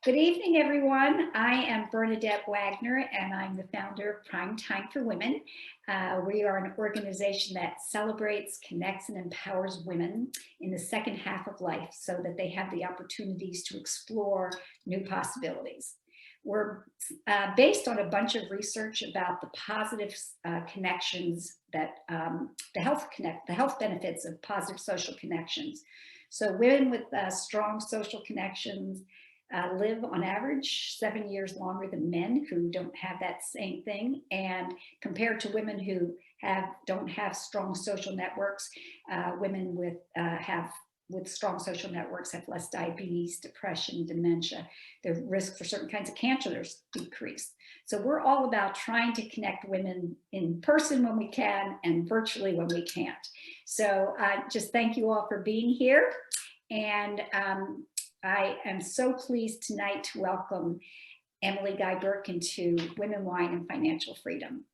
Good evening, everyone. I am Bernadette Wagner, and I'm the founder of Prime Time for Women. We are an organization that celebrates, connects, and empowers women in the second half of life so that they have the opportunities to explore new possibilities. We're based on a bunch of research about the positive connections that the health benefits of positive social connections. So women with strong social connections live on average 7 years longer than men who don't have that same thing. And compared to women who don't have strong social networks, women with strong social networks have less diabetes, depression, dementia. The risk for certain kinds of cancers decreased. So we're all about trying to connect women in person when we can and virtually when we can't. So just thank you all for being here. And I am so pleased tonight to welcome Emily Guy Birken to Women, Wine, and Financial Freedom.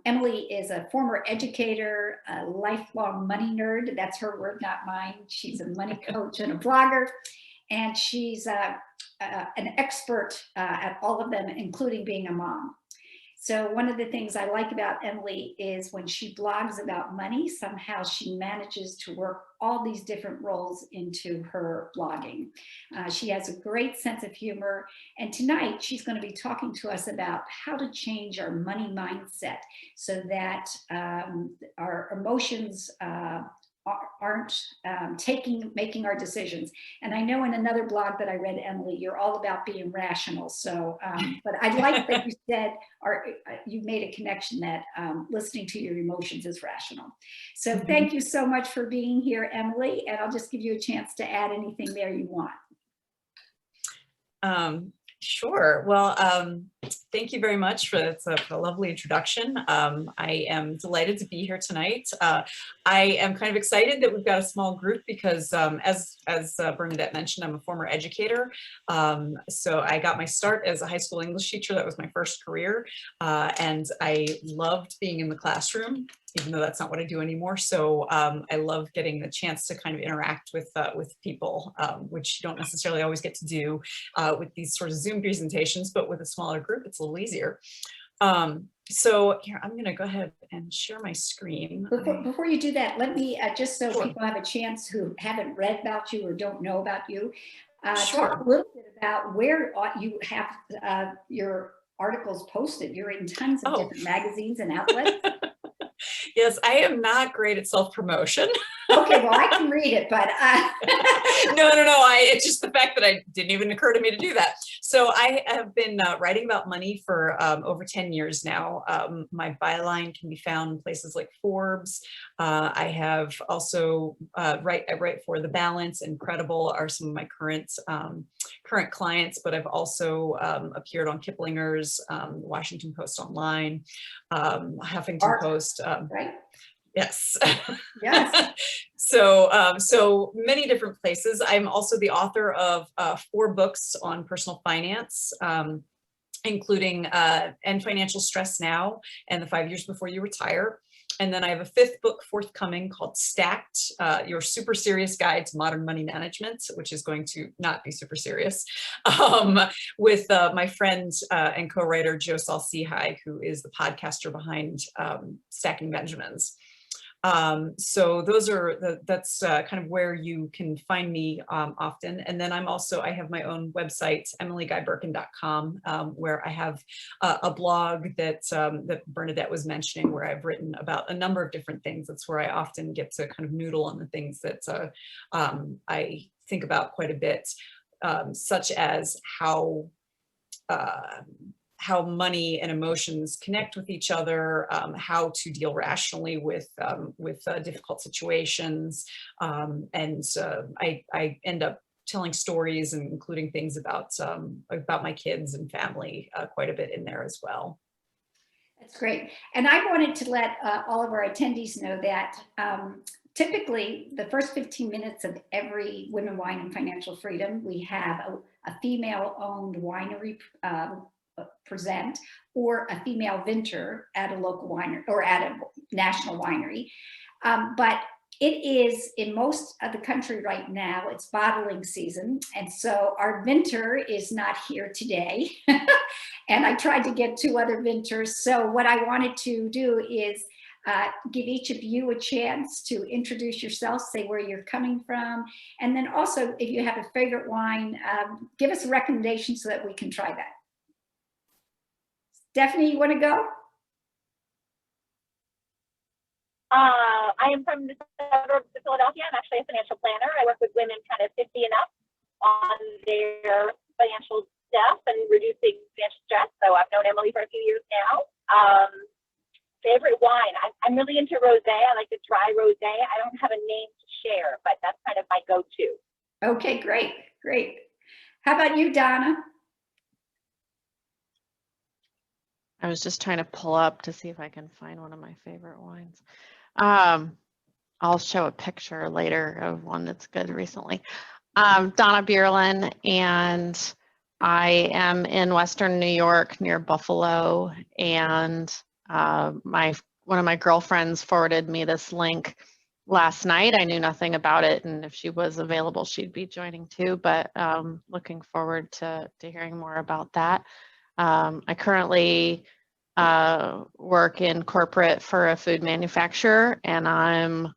Emily is a former educator, a lifelong money nerd. That's her word, not mine. She's a money coach and a blogger, and she's an expert at all of them, including being a mom. So one of the things I like about Emily is when she blogs about money, somehow she manages to work all these different roles into her blogging. She has a great sense of humor. And tonight she's going to be talking to us about how to change our money mindset so that our emotions aren't making our decisions. And I know in another blog that I read, Emily, you're all about being rational. So, but I like that you said, you made a connection that listening to your emotions is rational. So thank you so much for being here, Emily. And I'll just give you a chance to add anything there you want. Sure. Well, thank you very much for that lovely introduction. I am delighted to be here tonight. I am kind of excited that we've got a small group because as Bernadette mentioned, I'm a former educator. So I got my start as a high school English teacher. That was my first career. And I loved being in the classroom, even though that's not what I do anymore. So I love getting the chance to kind of interact with people, which you don't necessarily always get to do with these sort of Zoom presentations, but with a smaller group, it's a little easier. So here, I'm gonna go ahead and share my screen. Before you do that, let me, just so people have a chance who haven't read about you or don't know about you, talk a little bit about where you have your articles posted. You're in tons of different magazines and outlets. Yes, I am not great at self-promotion. Okay, well, I can read it, but no. It's just the fact that it didn't even occur to me to do that. So I have been writing about money for over 10 years now. My byline can be found in places like Forbes. I have also I write for The Balance and Credible are some of my current clients, but I've also appeared on Kiplinger's, Washington Post Online, Huffington Post. Right? Yes. Yes. So many different places. I'm also the author of 4 books on personal finance, including End Financial Stress Now and The 5 Years Before You Retire. And then I have a 5th book forthcoming called Stacked, Your Super Serious Guide to Modern Money Management, which is going to not be super serious, with my friend and co-writer Joe Saul-Sehy, who is the podcaster behind Stacking Benjamins. So that's kind of where you can find me often. And then I have my own website, emilyguyberken.com, where I have a blog that Bernadette was mentioning, where I've written about a number of different things. That's where I often get to kind of noodle on the things that I think about quite a bit, such as how money and emotions connect with each other, how to deal rationally with difficult situations, and I end up telling stories and including things about my kids and family quite a bit in there as well. That's great. And I wanted to let all of our attendees know that typically the first 15 minutes of every Women, Wine, and Financial Freedom, we have a female-owned winery present, or a female vintner at a local winery or at a national winery. But It is in most of the country right now, it's bottling season. And so our vintner is not here today. And I tried to get 2 other vintners. So what I wanted to do is give each of you a chance to introduce yourself, say where you're coming from. And then also, if you have a favorite wine, give us a recommendation so that we can try that. Stephanie, you want to go? I am from the suburbs of Philadelphia. I'm actually a financial planner. I work with women kind of 50 and up on their financial stuff and reducing financial stress. So I've known Emily for a few years now. Favorite wine? I'm really into rosé. I like the dry rosé. I don't have a name to share, but that's kind of my go-to. Okay, great, great. How about you, Donna? I was just trying to pull up to see if I can find one of my favorite wines. I'll show a picture later of one that's good recently. Donna Bierlin, and I am in Western New York near Buffalo, and one of my girlfriends forwarded me this link last night. I knew nothing about it, and if she was available, she'd be joining too, but looking forward to hearing more about that. I currently work in corporate for a food manufacturer, and I'm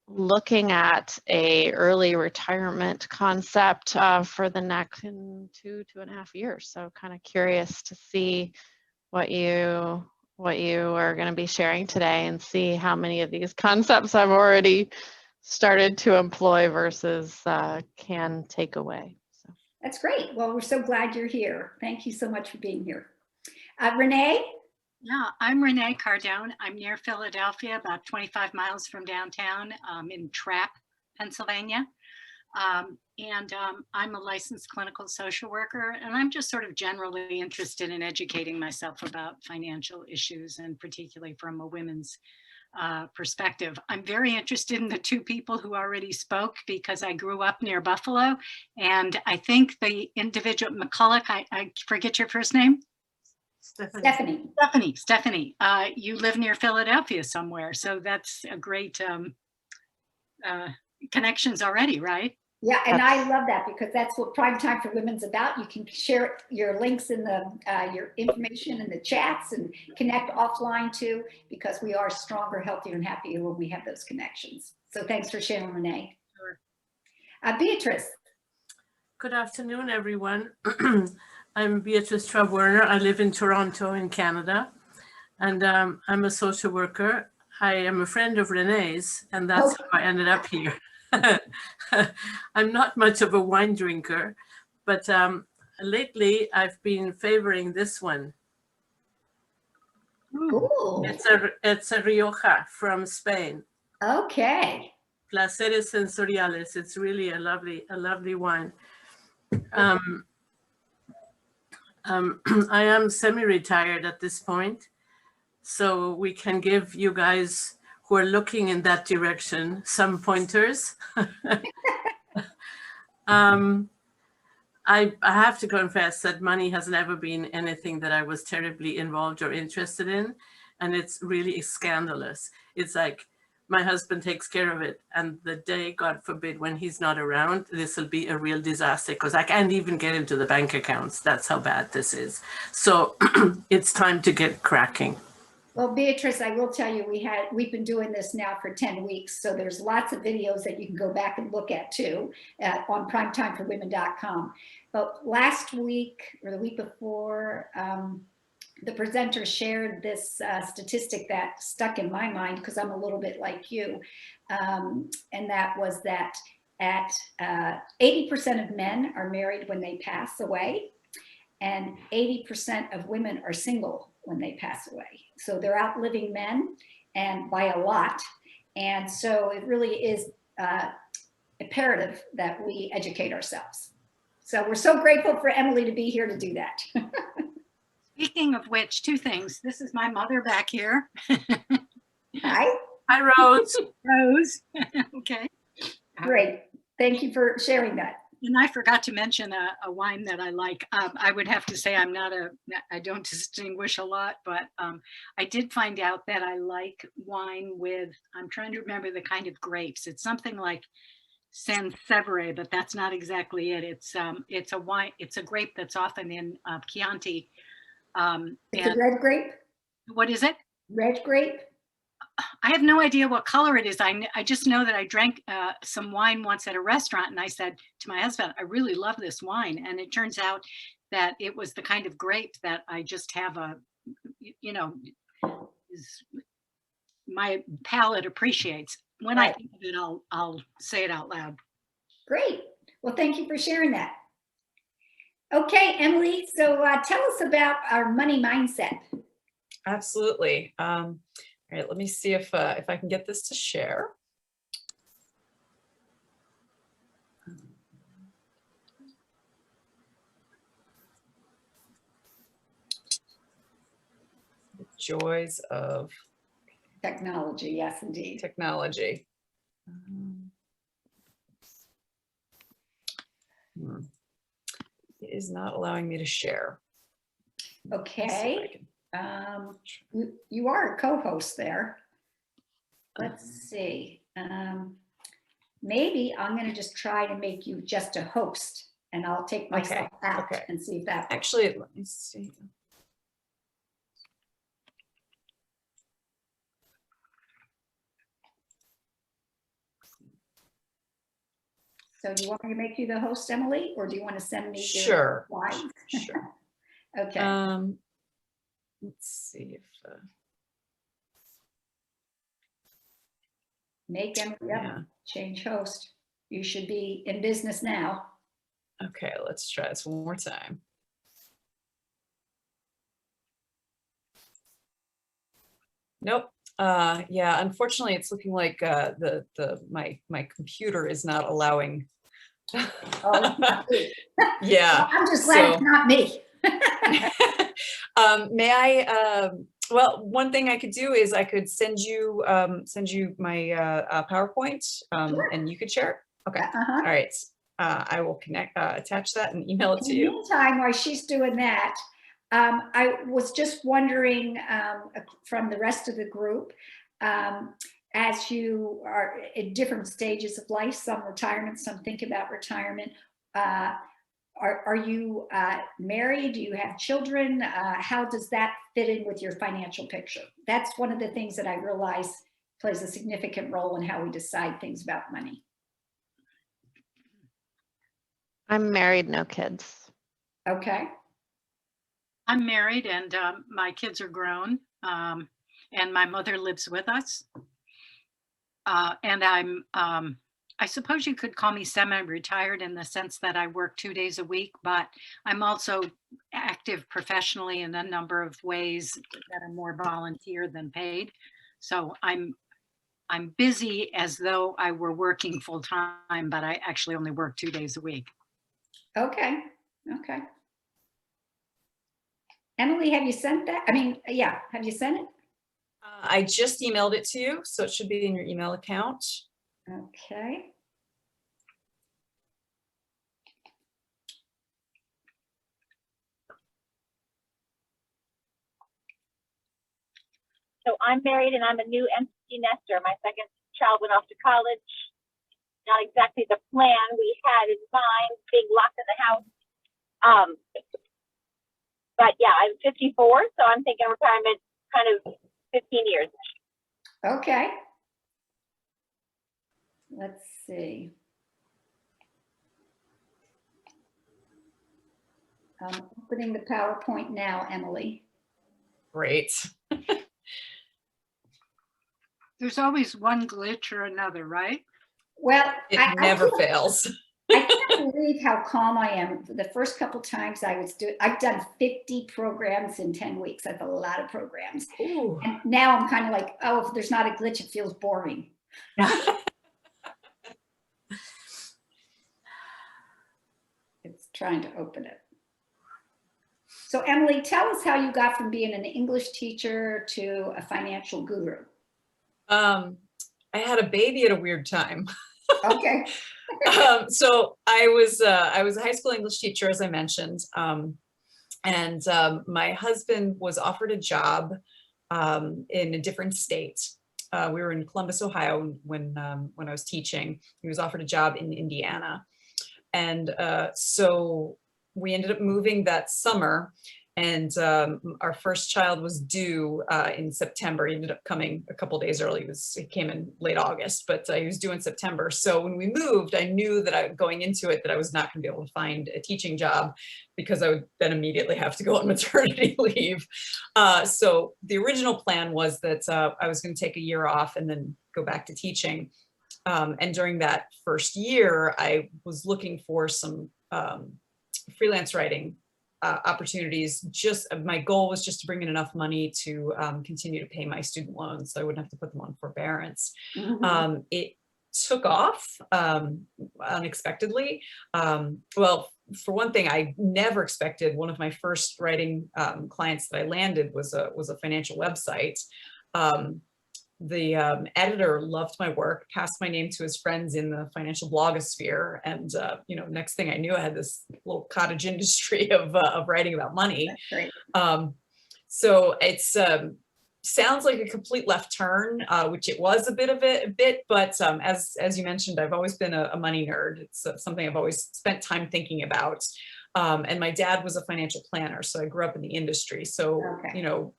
looking at a early retirement concept for the next 2.5 years. So kind of curious to see what you are going to be sharing today, and see how many of these concepts I've already started to employ versus can take away. So. That's great. Well, we're so glad you're here. Thank you so much for being here. Renee? Yeah, I'm Renee Cardone. I'm near Philadelphia, about 25 miles from downtown, in Trapp, Pennsylvania. I'm a licensed clinical social worker, and I'm just sort of generally interested in educating myself about financial issues, and particularly from a women's perspective. I'm very interested in the 2 people who already spoke, because I grew up near Buffalo, and I think the individual, McCulloch, I forget your first name? Stephanie, you live near Philadelphia somewhere, so that's a great connections already, right? Yeah, and I love that, because that's what Prime Time for Women's about. You can share your links in the your information in the chats and connect offline too, because we are stronger, healthier, and happier when we have those connections. So thanks for sharing, Renee. Sure. Beatrice. Good afternoon, everyone. I'm Beatrice Traub-Werner. I live in Toronto in Canada, and I'm a social worker. I am a friend of Renee's, and that's how I ended up here. I'm not much of a wine drinker, but lately I've been favoring this one. Ooh. It's a Rioja from Spain. Okay. Placeres Sensoriales. It's really a lovely wine. I am semi-retired at this point, so we can give you guys who are looking in that direction some pointers. I have to confess that money has never been anything that I was terribly involved or interested in, and it's really scandalous. It's like my husband takes care of it, and the day, God forbid, when he's not around, this will be a real disaster, because I can't even get into the bank accounts. That's how bad this is. So it's time to get cracking. Well, Beatrice, I will tell you, we've been doing this now for 10 weeks, so there's lots of videos that you can go back and look at too on primetimeforwomen.com. But last week or the week before, the presenter shared this statistic that stuck in my mind, because I'm a little bit like you, and that was that at 80% of men are married when they pass away, and 80% of women are single when they pass away. So they're outliving men, and by a lot. And so it really is imperative that we educate ourselves. So we're so grateful for Emily to be here to do that. Speaking of which, 2 things. This is my mother back here. Hi. Hi, Rose. Rose. Okay. Great. Thank you for sharing that. And I forgot to mention a wine that I like. I would have to say I don't distinguish a lot, but I did find out that I like wine with, I'm trying to remember the kind of grapes. It's something like Sanseverre, but that's not exactly it. It's a wine, it's a grape that's often in Chianti. It's a And red grape? what is it? Red grape? I have no idea what color it is. I just know that I drank some wine once at a restaurant, and I said to my husband, I really love this wine. And it turns out that it was the kind of grape that I just have my palate appreciates. When I Right. think of it, I'll say it out loud. Great. Well, thank you for sharing that. Okay, Emily, so tell us about our money mindset. Absolutely. All right, let me see if I can get this to share. The joys of Technology, yes, indeed. technology. It is not allowing me to share. Let's see if I Okay. can- You are a co-host there. Let's see. Maybe I'm going to just try to make you just a host, and I'll take myself out okay. and see if that works. Actually, let me see. So do you want me to make you the host, Emily, or do you want to send me your Sure. slides? Sure. Okay. Let's see if Make Emily up. yeah. Change host. You should be in business now. Okay, let's try this one more time. Nope. Yeah, unfortunately, it's looking like my computer is not allowing. Oh, it's not me. Yeah. Well, I'm just glad it's not me. May I? Well, one thing I could do is I could send you my PowerPoint, Sure. and you could share it. Okay. Uh-huh. All right. I will attach that and email it In to the you. meantime, while she's doing that, I was just wondering from the rest of the group, as you are at different stages of life, some retirement, some think about retirement, are you married? Do you have children? How does that fit in with your financial picture? That's one of the things that I realize plays a significant role in how we decide things about money. I'm married, no kids. Okay. I'm married, and my kids are grown, and my mother lives with us. And I suppose you could call me semi-retired in the sense that I work 2 days a week, but I'm also active professionally in a number of ways that are more volunteer than paid. So I'm busy as though I were working full time, but I actually only work 2 days a week. Okay. Okay. Emily, have you sent that? I mean, yeah, have you sent it? I just emailed it to you, so it should be in your email account. Okay. So I'm married and I'm a new empty nester. My second child went off to college. Not exactly the plan we had in mind, being locked in the house. But yeah, I'm 54, so I'm thinking retirement kind of 15 years. Okay. Let's see. I'm opening the PowerPoint now, Emily. Great. There's always one glitch or another, right? Well, It never fails. I can't believe how calm I am. The first couple times I've done 50 programs in 10 weeks. That's a lot of programs. Ooh. And now I'm kind of like, oh, if there's not a glitch, it feels boring. It's trying to open it. So Emily, tell us how you got from being an English teacher to a financial guru. I had a baby at a weird time. Okay. So I was a high school English teacher, as I mentioned, and my husband was offered a job in a different state. We were in Columbus, Ohio when I was teaching. He was offered a job in Indiana, and so we ended up moving that summer. And our first child was due in September. He ended up coming a couple days early. He came in late August, but he was due in September. So when we moved, I knew that going into it that I was not going to be able to find a teaching job because I would then immediately have to go on maternity leave. So the original plan was that I was going to take a year off and then go back to teaching. And during that first year, I was looking for some freelance writing opportunities. My goal was just to bring in enough money to continue to pay my student loans so I wouldn't have to put them on forbearance. It took off unexpectedly. Well, for one thing, I never expected one of my first writing clients that I landed was a financial website. The editor loved my work, passed my name to his friends in the financial blogosphere, and next thing I knew, I had this little cottage industry of writing about money. Great. So it's sounds like a complete left turn, which it was a bit, but as you mentioned, I've always been a money nerd. It's something I've always spent time thinking about. And my dad was a financial planner, so I grew up in the industry. So,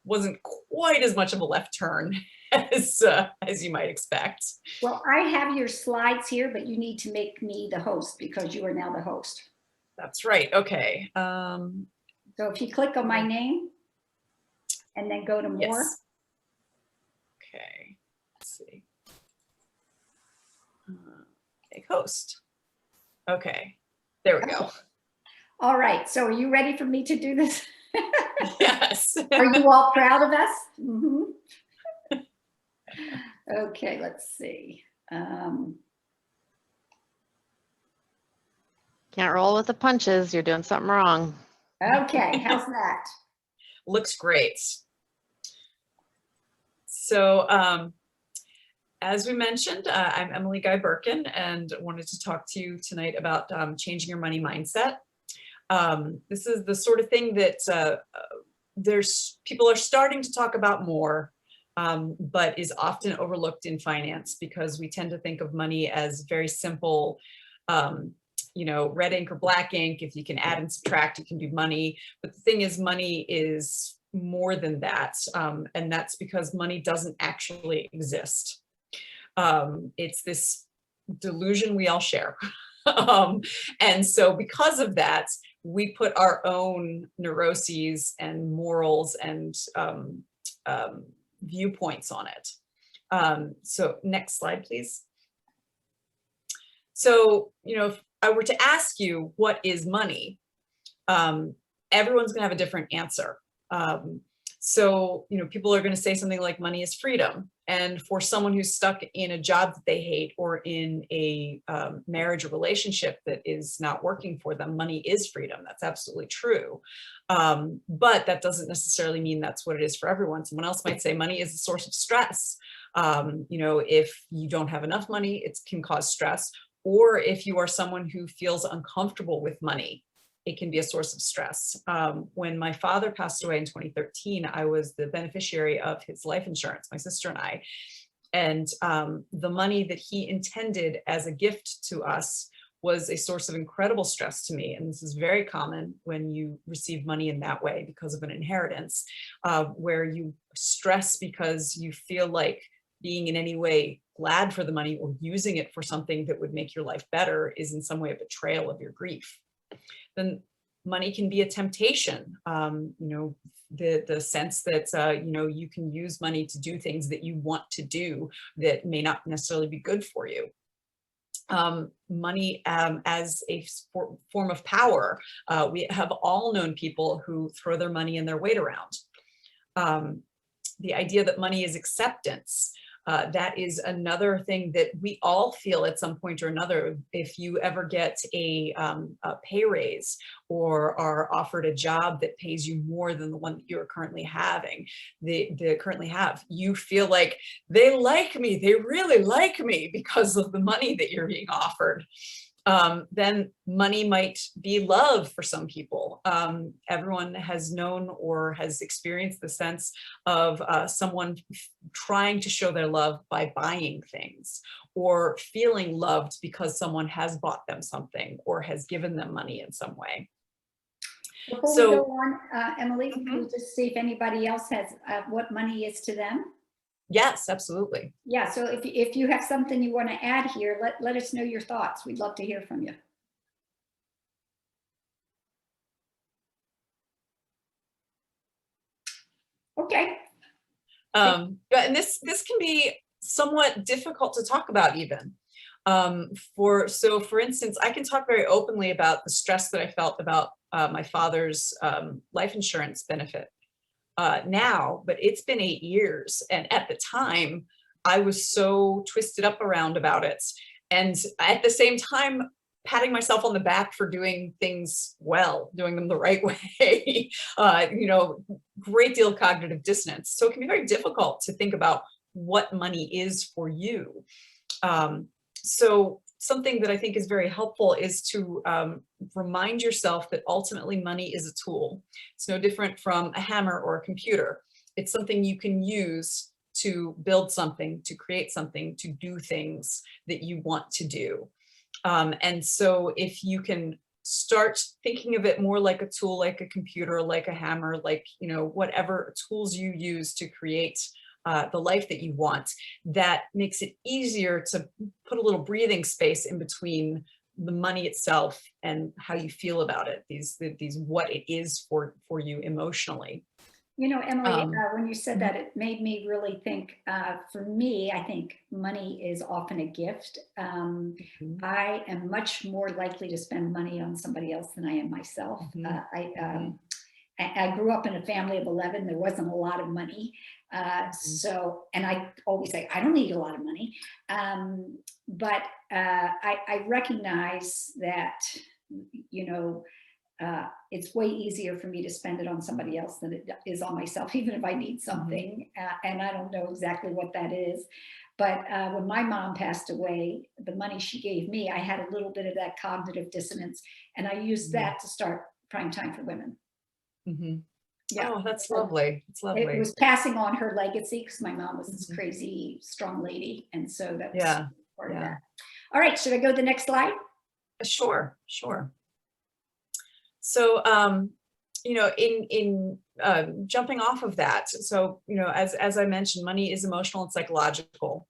wasn't quite as much of a left turn as you might expect. Well, I have your slides here, but you need to make me the host because you are now the host. That's right. Okay. So if you click on my name and then go to more. Yes. Okay. Let's see. Make host. Okay. There we go. All right. So are you ready for me to do this? Yes. Are you all proud of us? Mm-hmm. Okay, let's see. Can't roll with the punches. You're doing something wrong. Okay, how's that? Looks great. So as we mentioned, I'm Emily Guy Birken and wanted to talk to you tonight about changing your money mindset. This is the sort of thing that people are starting to talk about more, but is often overlooked in finance because we tend to think of money as very simple, red ink or black ink. If you can add and subtract, you can do money. But the thing is, money is more than that. And that's because money doesn't actually exist. It's this delusion we all share. And so because of that, we put our own neuroses and morals and viewpoints on it. So next slide, please. So, if I were to ask you, what is money? Everyone's gonna have a different answer. So, people are gonna say something like money is freedom. And for someone who's stuck in a job that they hate or in a marriage or relationship that is not working for them, money is freedom. That's absolutely true. But that doesn't necessarily mean that's what it is for everyone. Someone else might say money is a source of stress. If you don't have enough money, it can cause stress. Or if you are someone who feels uncomfortable with money, it can be a source of stress. When my father passed away in 2013, I was the beneficiary of his life insurance, my sister and I. And the money that he intended as a gift to us was a source of incredible stress to me. And this is very common when you receive money in that way because of an inheritance, where you stress because you feel like being in any way glad for the money or using it for something that would make your life better is in some way a betrayal of your grief. Then money can be a temptation, the sense that, you can use money to do things that you want to do that may not necessarily be good for you. Money as a form of power. We have all known people who throw their money and their weight around. The idea that money is acceptance. That is another thing that we all feel at some point or another. If you ever get a pay raise or are offered a job that pays you more than the one that you're currently having, you feel like they like me, they really like me because of the money that you're being offered. Then money might be love for some people. Everyone has known or has experienced the sense of someone trying to show their love by buying things, or feeling loved because someone has bought them something or has given them money in some way. Before we go on, Emily, can we just see if anybody else has what money is to them? Yes, absolutely. Yeah, so if you have something you want to add here, let us know your thoughts. We'd love to hear from you. Okay. And this can be somewhat difficult to talk about even. For instance, I can talk very openly about the stress that I felt about my father's life insurance benefit now, but it's been 8 years. And at the time, I was so twisted up around about it. And at the same time, patting myself on the back for doing things well, doing them the right way, great deal of cognitive dissonance. So it can be very difficult to think about what money is for you. So something that I think is very helpful is to remind yourself that ultimately money is a tool. It's no different from a hammer or a computer. It's something you can use to build something, to create something, to do things that you want to do. And so if you can start thinking of it more like a tool, like a computer, like a hammer, like, whatever tools you use to create the life that you want, that makes it easier to put a little breathing space in between the money itself and how you feel about it, these what it is for you emotionally. Emily, when you said that, it made me really think, for me, I think money is often a gift. I am much more likely to spend money on somebody else than I am myself. I grew up in a family of 11. There wasn't a lot of money. And I always say, I don't need a lot of money. But I recognize that, it's way easier for me to spend it on somebody else than it is on myself, even if I need something. And I don't know exactly what that is. But when my mom passed away, the money she gave me, I had a little bit of that cognitive dissonance. And I used that to start Prime Time for Women. Yeah. Oh, that's lovely. It's lovely. It was passing on her legacy because my mom was this crazy, strong lady. And so that was part of that. All right. Should I go to the next slide? Sure. So, in jumping off of that, so, as I mentioned, money is emotional and psychological,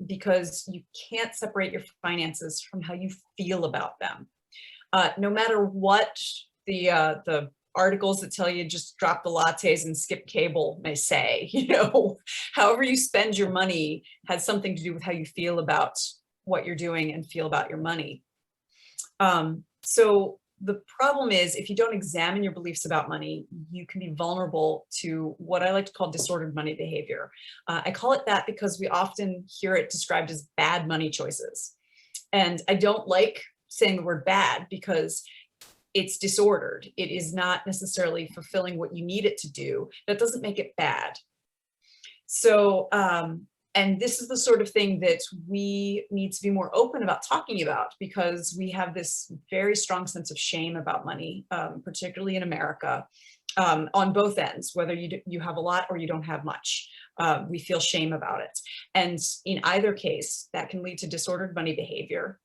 because you can't separate your finances from how you feel about them. No matter what the articles that tell you just drop the lattes and skip cable may say, however you spend your money has something to do with how you feel about what you're doing and feel about your money. So the problem is, if you don't examine your beliefs about money, you can be vulnerable to what I like to call disordered money behavior. I call it that because we often hear it described as bad money choices. And I don't like saying the word bad because it's disordered. It is not necessarily fulfilling what you need it to do. That doesn't make it bad. So, and this is the sort of thing that we need to be more open about talking about, because we have this very strong sense of shame about money, particularly in America, on both ends, whether you have a lot or you don't have much. We feel shame about it. And in either case, that can lead to disordered money behavior.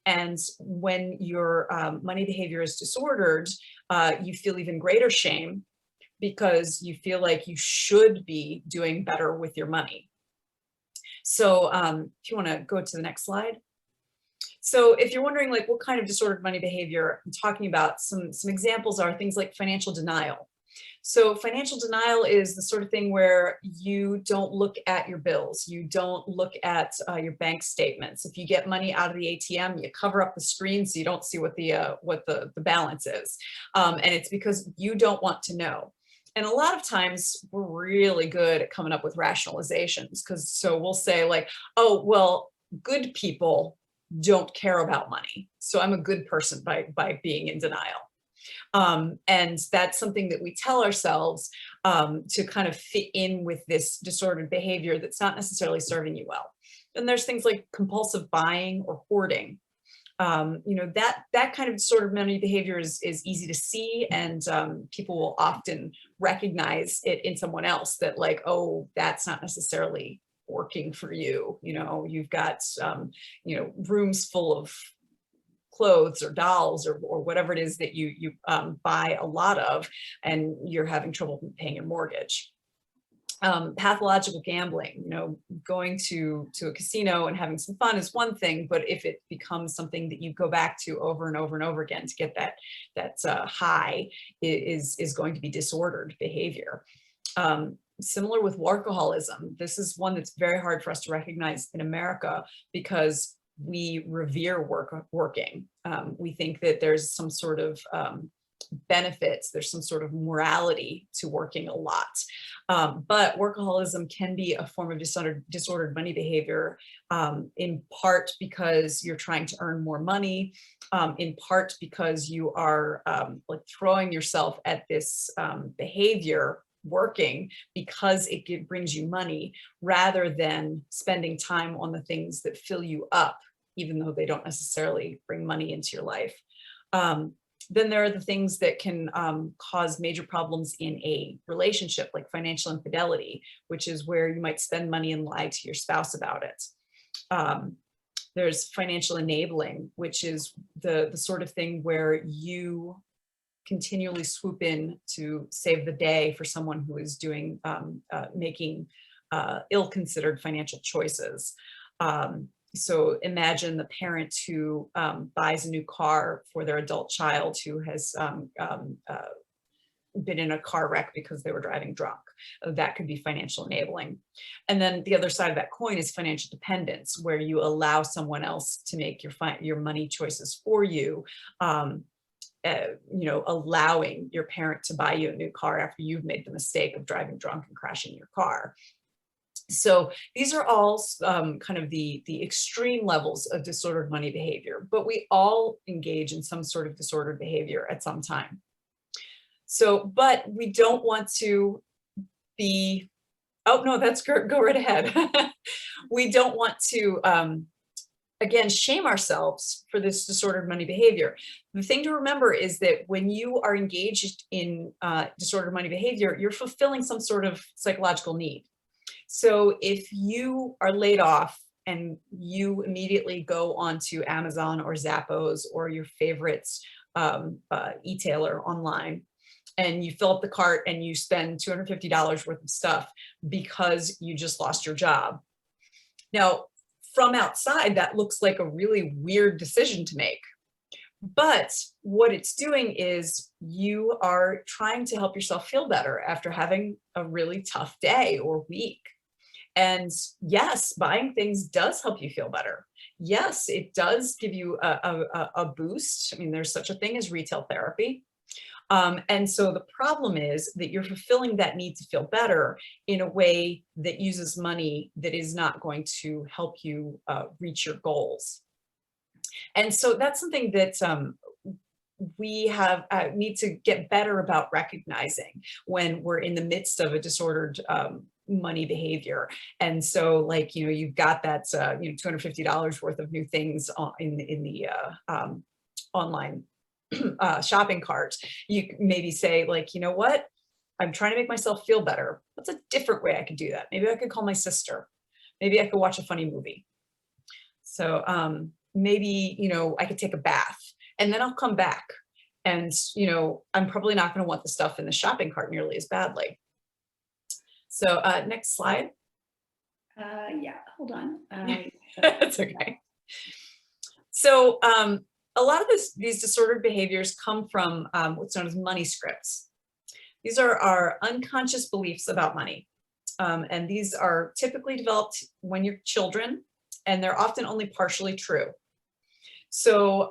And when your money behavior is disordered, you feel even greater shame because you feel like you should be doing better with your money. So if you want to go to the next slide. So if you're wondering like what kind of disordered money behavior I'm talking about, some examples are things like financial denial. So financial denial is the sort of thing where you don't look at your bills. You don't look at your bank statements. If you get money out of the ATM, you cover up the screen so you don't see what the balance is. And it's because you don't want to know. And a lot of times we're really good at coming up with rationalizations, because so we'll say like, oh, well, good people don't care about money, so I'm a good person by being in denial. And that's something that we tell ourselves to kind of fit in with this disordered behavior that's not necessarily serving you well. And there's things like compulsive buying or hoarding. That kind of disordered money behavior is easy to see, and people will often recognize it in someone else, that like, oh, that's not necessarily working for you. You've got rooms full of clothes or dolls or whatever it is that you buy a lot of, and you're having trouble paying your mortgage. Pathological gambling, going to a casino and having some fun is one thing, but if it becomes something that you go back to over and over and over again to get that high, is going to be disordered behavior. Similar with workaholism. This is one that's very hard for us to recognize in America, because we revere working. We think that there's some sort of benefits, there's some sort of morality to working a lot. But workaholism can be a form of disordered money behavior, in part because you're trying to earn more money, in part because you are like throwing yourself at this behavior, working, because it brings you money, rather than spending time on the things that fill you up, even though they don't necessarily bring money into your life. Then there are the things that can cause major problems in a relationship, like financial infidelity, which is where you might spend money and lie to your spouse about it. There's financial enabling, which is the sort of thing where you continually swoop in to save the day for someone who is making ill-considered financial choices. So imagine the parent who buys a new car for their adult child who has been in a car wreck because they were driving drunk. That could be financial enabling. And then the other side of that coin is financial dependence, where you allow someone else to make your money choices for you. Allowing your parent to buy you a new car after you've made the mistake of driving drunk and crashing your car. So these are all kind of the extreme levels of disordered money behavior, but we all engage in some sort of disordered behavior at some time. So, but we don't want to be, oh no, that's good, go right ahead. We don't want to, again, shame ourselves for this disordered money behavior. The thing to remember is that when you are engaged in disordered money behavior, you're fulfilling some sort of psychological need. So if you are laid off and you immediately go onto Amazon or Zappos or your favorite e-tailer online, and you fill up the cart and you spend $250 worth of stuff because you just lost your job. Now, from outside, that looks like a really weird decision to make. But what it's doing is you are trying to help yourself feel better after having a really tough day or week. And yes, buying things does help you feel better. Yes, it does give you a boost. I mean, there's such a thing as retail therapy. And so the problem is that you're fulfilling that need to feel better in a way that uses money that is not going to help you reach your goals. And so that's something that we need to get better about recognizing when we're in the midst of a disordered money behavior. And so, like, you've got that $250 worth of new things in the online shopping cart. You maybe say, like, you know what, I'm trying to make myself feel better. What's a different way I could do that? Maybe I could call my sister. Maybe I could watch a funny movie. So maybe, I could take a bath, and then I'll come back, and, I'm probably not going to want the stuff in the shopping cart nearly as badly. So next slide. Yeah, hold on. That's okay. So a lot of these disordered behaviors come from what's known as money scripts. These are our unconscious beliefs about money. And these are typically developed when you're children, and they're often only partially true. So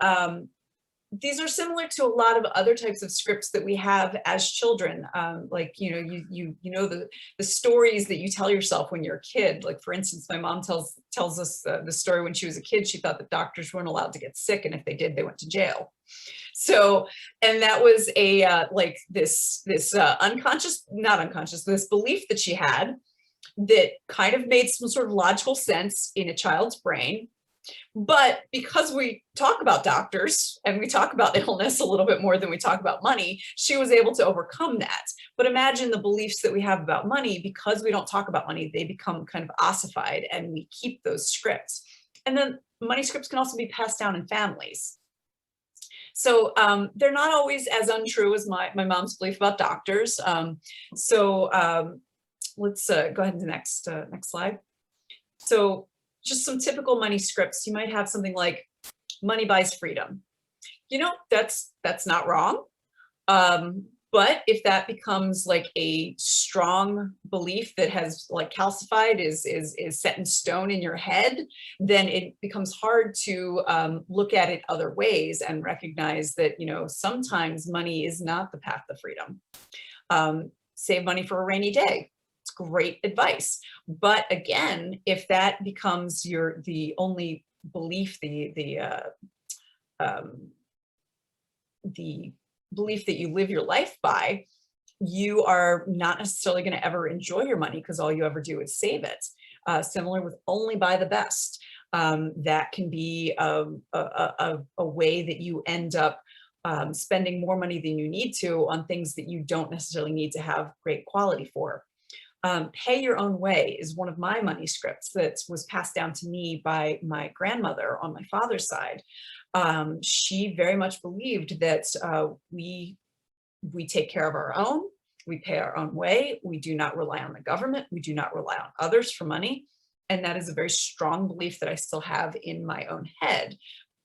these are similar to a lot of other types of scripts that we have as children. Like, you know, the stories that you tell yourself when you're a kid. Like, for instance, my mom tells us the story when she was a kid. She thought that doctors weren't allowed to get sick, and if they did, they went to jail. So, and that was a like this not unconscious, this belief that she had that kind of made some sort of logical sense in a child's brain. But because we talk about doctors and we talk about illness a little bit more than we talk about money, she was able to overcome that. But imagine the beliefs that we have about money, because we don't talk about money, they become kind of ossified, and we keep those scripts. And then money scripts can also be passed down in families. So they're not always as untrue as my mom's belief about doctors. Let's go ahead to the next slide. So just some typical money scripts. You might have something like money buys freedom. You know, that's not wrong. But if that becomes like a strong belief that has like calcified, is set in stone in your head, then it becomes hard to look at it other ways and recognize that, you know, sometimes money is not the path to freedom. Save money for a rainy day. It's great advice. But again, if that becomes the only belief, the belief that you live your life by, you are not necessarily going to ever enjoy your money, because all you ever do is save it. Similar with only buy the best. That can be a way that you end up spending more money than you need to on things that you don't necessarily need to have great quality for. Pay your own way is one of my money scripts that was passed down to me by my grandmother on my father's side. She very much believed that we take care of our own, we pay our own way, we do not rely on the government, we do not rely on others for money. And that is a very strong belief that I still have in my own head.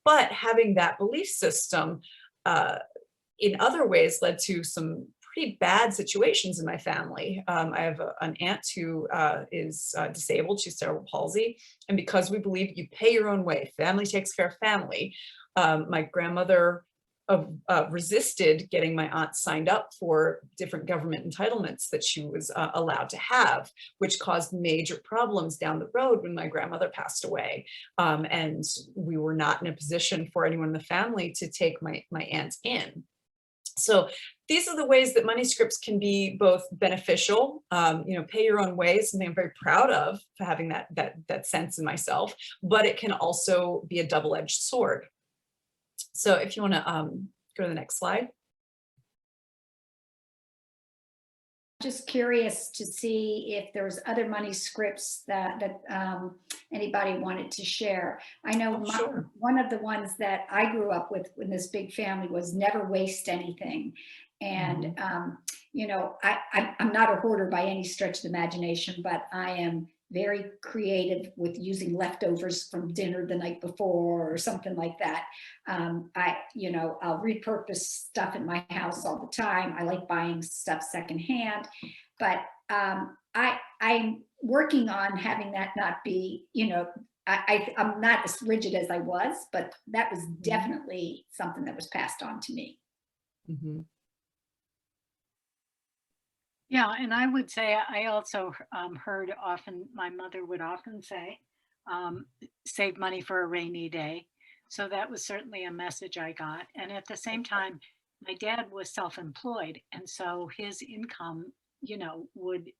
But having that belief system in other ways led to some pretty bad situations in my family. I have an aunt who is disabled. She's cerebral palsy. And because we believe you pay your own way, family takes care of family, my grandmother resisted getting my aunt signed up for different government entitlements that she was allowed to have, which caused major problems down the road when my grandmother passed away. And we were not in a position for anyone in the family to take my aunt in. So these are the ways that money scripts can be both beneficial, you know, pay your own way is something I'm very proud of, for having that sense in myself, but it can also be a double-edged sword. So if you want to go to the next slide. Just curious to see if there's other money scripts that anybody wanted to share. I know Sure. one of the ones that I grew up with in this big family was never waste anything. And, you know, I'm not a hoarder by any stretch of the imagination, but I am very creative with using leftovers from dinner the night before or something like that. You know, I'll repurpose stuff in my house all the time. I like buying stuff secondhand, but I'm working on having that not be, you know, I'm not as rigid as I was, but that was definitely something that was passed on to me. Mm-hmm. Yeah, and I would say I also heard often, my mother would often say, save money for a rainy day. So that was certainly a message I got. And at the same time, my dad was self-employed. And so his income, you know, would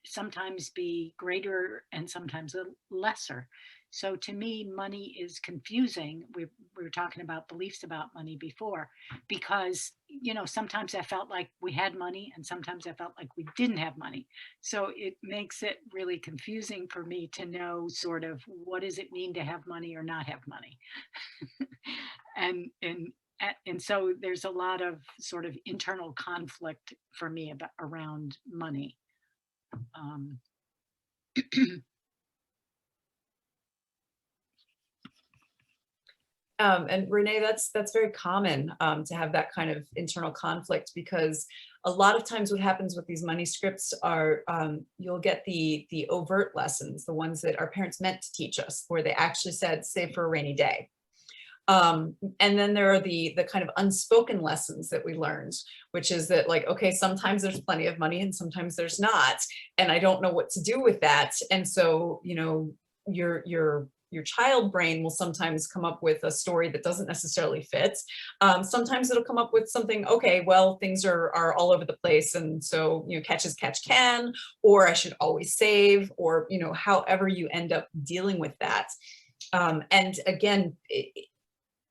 sometimes be greater and sometimes lesser. So to me, money is confusing. We were talking about beliefs about money before, because, you know, sometimes I felt like we had money and sometimes I felt like we didn't have money. So it makes it really confusing for me to know sort of what does it mean to have money or not have money. And so there's a lot of sort of internal conflict for me around money. And Renee, that's very common to have that kind of internal conflict, because a lot of times what happens with these money scripts are you'll get the overt lessons, the ones that our parents meant to teach us, where they actually said, save for a rainy day. And then there are the kind of unspoken lessons that we learned, which is that like, okay, sometimes there's plenty of money and sometimes there's not, and I don't know what to do with that. And so, you know, your child brain will sometimes come up with a story that doesn't necessarily fit. Sometimes it'll come up with something, okay, well, things are all over the place. And so, you know, catch as catch can, or I should always save, or, you know, however you end up dealing with that. And again,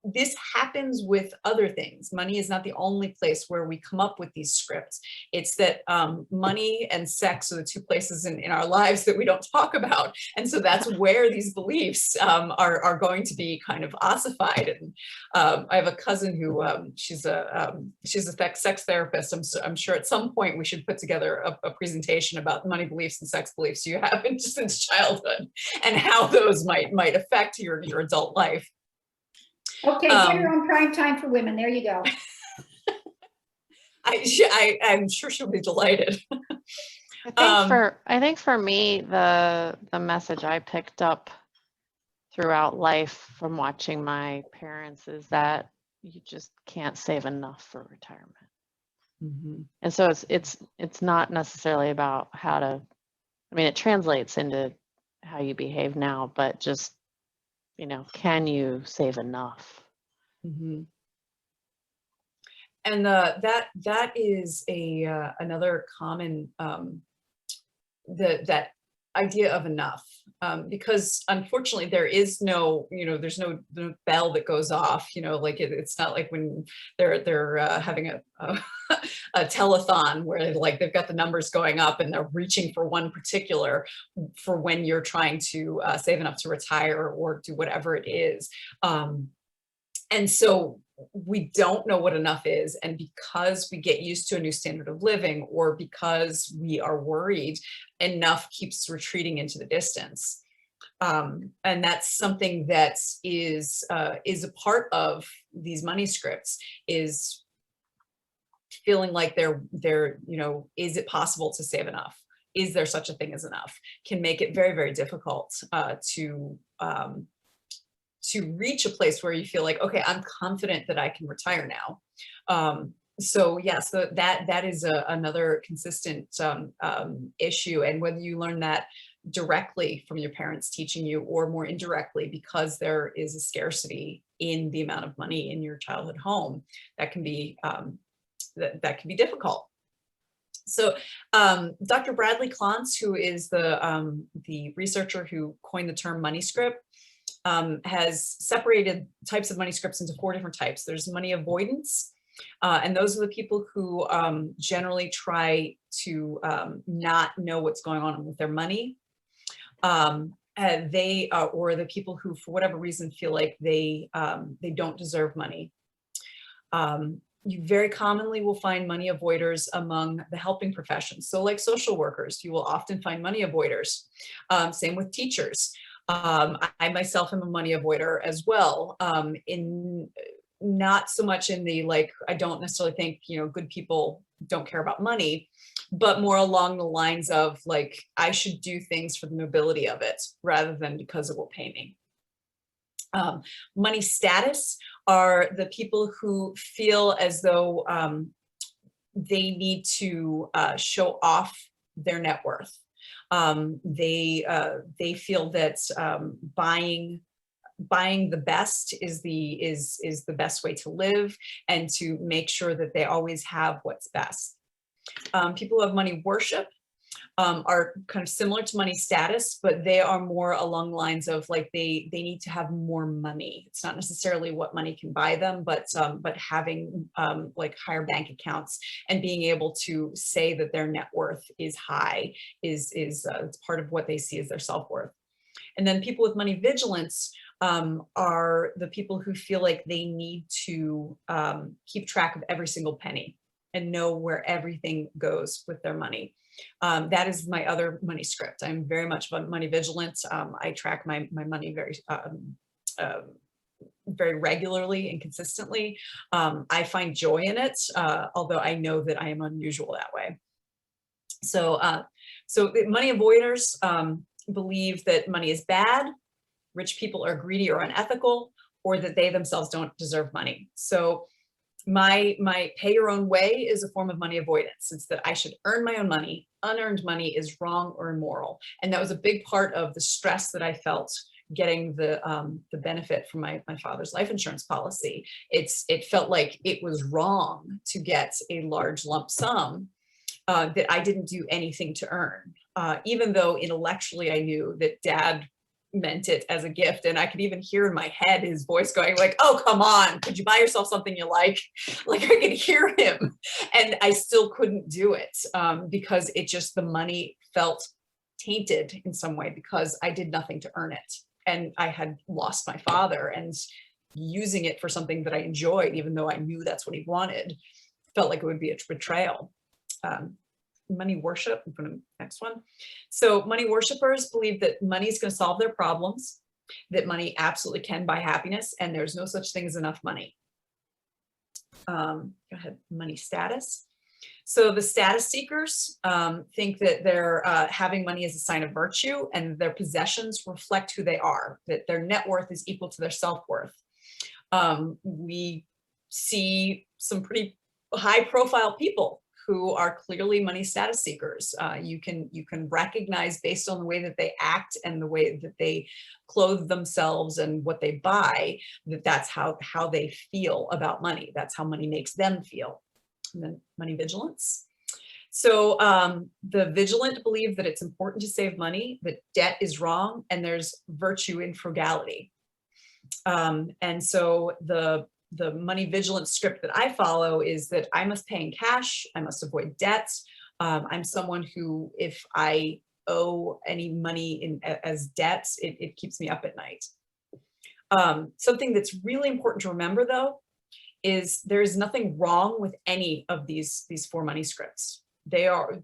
this happens with other things. Money is not the only place where we come up with these scripts. It's that money and sex are the two places in our lives that we don't talk about. And so that's where these beliefs are going to be kind of ossified. And I have a cousin who she's a sex therapist. I'm sure at some point we should put together a presentation about money beliefs and sex beliefs you have since childhood and how those might affect your adult life. Okay, dinner on Prime Time for Women. There you go. I'm sure she'll be delighted. I think for me, the message I picked up throughout life from watching my parents is that you just can't save enough for retirement. Mm-hmm. And so it's not necessarily about how to, I mean, it translates into how you behave now, but just, you know, can you save enough? Mm-hmm. And that is another common that idea of enough, because unfortunately there is no, you know, there's no bell that goes off, you know, like it's not like when they're having a telethon where like they've got the numbers going up and they're reaching for one particular for when you're trying to save enough to retire or do whatever it is. And so we don't know what enough is. And because we get used to a new standard of living, or because we are worried, enough keeps retreating into the distance. And that's something that is a part of these money scripts, is feeling like they're, you know, is it possible to save enough? Is there such a thing as enough? Can make it very, very difficult to reach a place where you feel like, okay, I'm confident that I can retire now. So yes, that is another consistent issue. And whether you learn that directly from your parents teaching you, or more indirectly because there is a scarcity in the amount of money in your childhood home, that can be that can be difficult. So Dr. Bradley Klontz, who is the researcher who coined the term money script, has separated types of money scripts into 4 different types. There's money avoidance, and those are the people who generally try to not know what's going on with their money. They or the people who, for whatever reason, feel like they don't deserve money. You very commonly will find money avoiders among the helping professions. So like social workers, you will often find money avoiders. Same with teachers. I myself am a money avoider as well, in not so much in the, like, I don't necessarily think, you know, good people don't care about money, but more along the lines of like, I should do things for the nobility of it rather than because it will pay me. Money status are the people who feel as though they need to show off their net worth. They feel that buying the best is the best way to live, and to make sure that they always have what's best. People who have money worship are kind of similar to money status, but they are more along the lines of like they need to have more money. It's not necessarily what money can buy them, but having like higher bank accounts and being able to say that their net worth is high is it's part of what they see as their self-worth. And then people with money vigilance are the people who feel like they need to keep track of every single penny and know where everything goes with their money. That is my other money script. I'm very much money vigilant. I track my money very regularly and consistently. I find joy in it, although I know that I am unusual that way. So the money avoiders believe that money is bad, rich people are greedy or unethical, or that they themselves don't deserve money. So my pay your own way is a form of money avoidance. It's that I should earn my own money. Unearned money is wrong or immoral. And that was a big part of the stress that I felt getting the benefit from my father's life insurance policy. It felt like it was wrong to get a large lump sum that I didn't do anything to earn, even though intellectually I knew that Dad meant it as a gift. And I could even hear in my head his voice going like, oh, come on, could you buy yourself something you like? Like I could hear him, and I still couldn't do it because the money felt tainted in some way because I did nothing to earn it. And I had lost my father, and using it for something that I enjoyed, even though I knew that's what he wanted, felt like it would be a betrayal. Money worship, I'm going to next one. So money worshipers believe that money is going to solve their problems, that money absolutely can buy happiness, and there's no such thing as enough money. Go ahead, money status. So the status seekers think that they're having money is a sign of virtue, and their possessions reflect who they are, that their net worth is equal to their self-worth. We see some pretty high profile people who are clearly money status seekers. You can recognize based on the way that they act and the way that they clothe themselves and what they buy, that's how they feel about money. That's how money makes them feel. And then money vigilance. So the vigilant believe that it's important to save money, that debt is wrong, and there's virtue in frugality. And so the money vigilant script that I follow is that I must pay in cash, I must avoid debts. I'm someone who, if I owe any money as debts, it keeps me up at night. Something that's really important to remember though, is there is nothing wrong with any of these 4 money scripts. They are,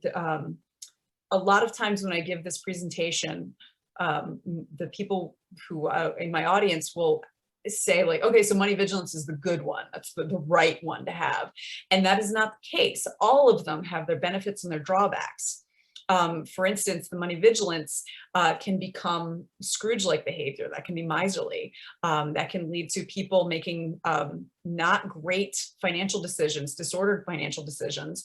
a lot of times when I give this presentation, the people who in my audience will say like, okay, so money vigilance is the good one. That's the right one to have. And that is not the case. All of them have their benefits and their drawbacks. For instance, the money vigilance can become Scrooge-like behavior. That can be miserly. That can lead to people making not great financial decisions, disordered financial decisions,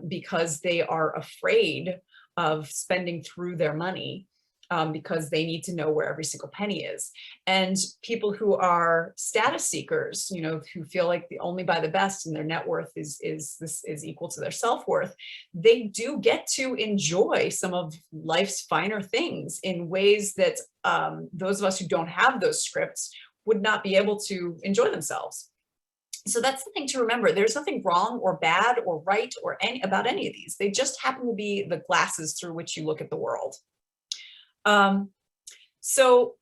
because they are afraid of spending through their money. Because they need to know where every single penny is. And people who are status seekers, you know, who feel like they only buy the best and their net worth is equal to their self-worth, they do get to enjoy some of life's finer things in ways that those of us who don't have those scripts would not be able to enjoy themselves. So that's the thing to remember. There's nothing wrong or bad or right or about any of these. They just happen to be the glasses through which you look at the world. So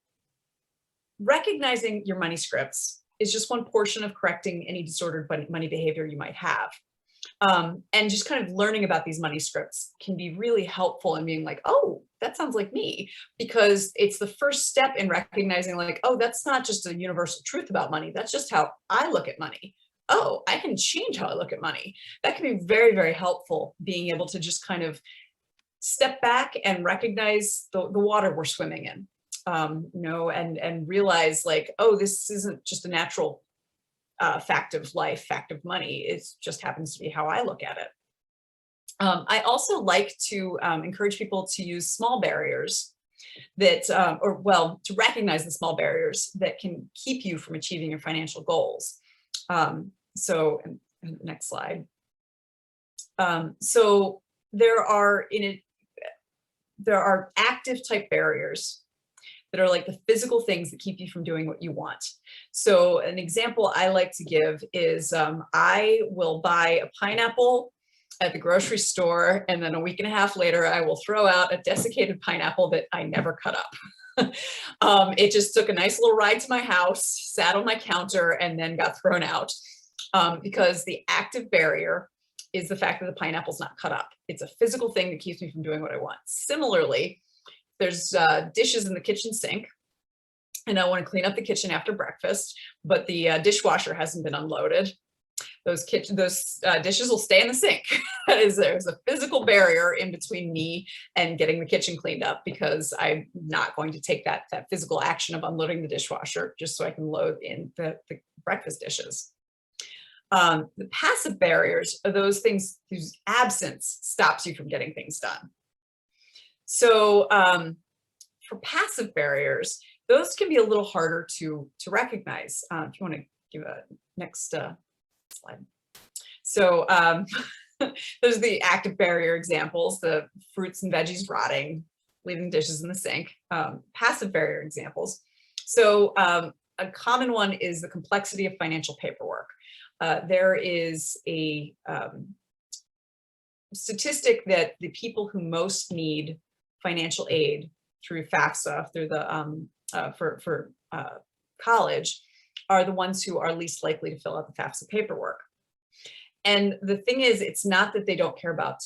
recognizing your money scripts is just one portion of correcting any disordered money behavior you might have. And just kind of learning about these money scripts can be really helpful in being like, oh, that sounds like me, because it's the first step in recognizing like, oh, that's not just a universal truth about money. That's just how I look at money. Oh, I can change how I look at money. That can be very, very helpful, being able to just kind of step back and recognize the water we're swimming in, you know, and realize like, oh, this isn't just a natural fact of life, fact of money. It just happens to be how I look at it. I also like to encourage people to use small barriers that, to recognize the small barriers that can keep you from achieving your financial goals. So next slide. So there are active type barriers that are like the physical things that keep you from doing what you want. So an example I like to give is I will buy a pineapple at the grocery store, and then a week and a half later, I will throw out a desiccated pineapple that I never cut up. It just took a nice little ride to my house, sat on my counter, and then got thrown out because the active barrier is the fact that the pineapple's not cut up. It's a physical thing that keeps me from doing what I want. Similarly, there's dishes in the kitchen sink, and I want to clean up the kitchen after breakfast, but the dishwasher hasn't been unloaded. those dishes will stay in the sink. There's a physical barrier in between me and getting the kitchen cleaned up, because I'm not going to take that physical action of unloading the dishwasher just so I can load in the breakfast dishes. The passive barriers are those things whose absence stops you from getting things done. So for passive barriers, those can be a little harder to recognize. If you want to give a next slide. So those are the active barrier examples, the fruits and veggies rotting, leaving dishes in the sink. Passive barrier examples. So a common one is the complexity of financial paperwork. There is a statistic that the people who most need financial aid through FAFSA, through the for college, are the ones who are least likely to fill out the FAFSA paperwork. And the thing is, it's not that they don't care about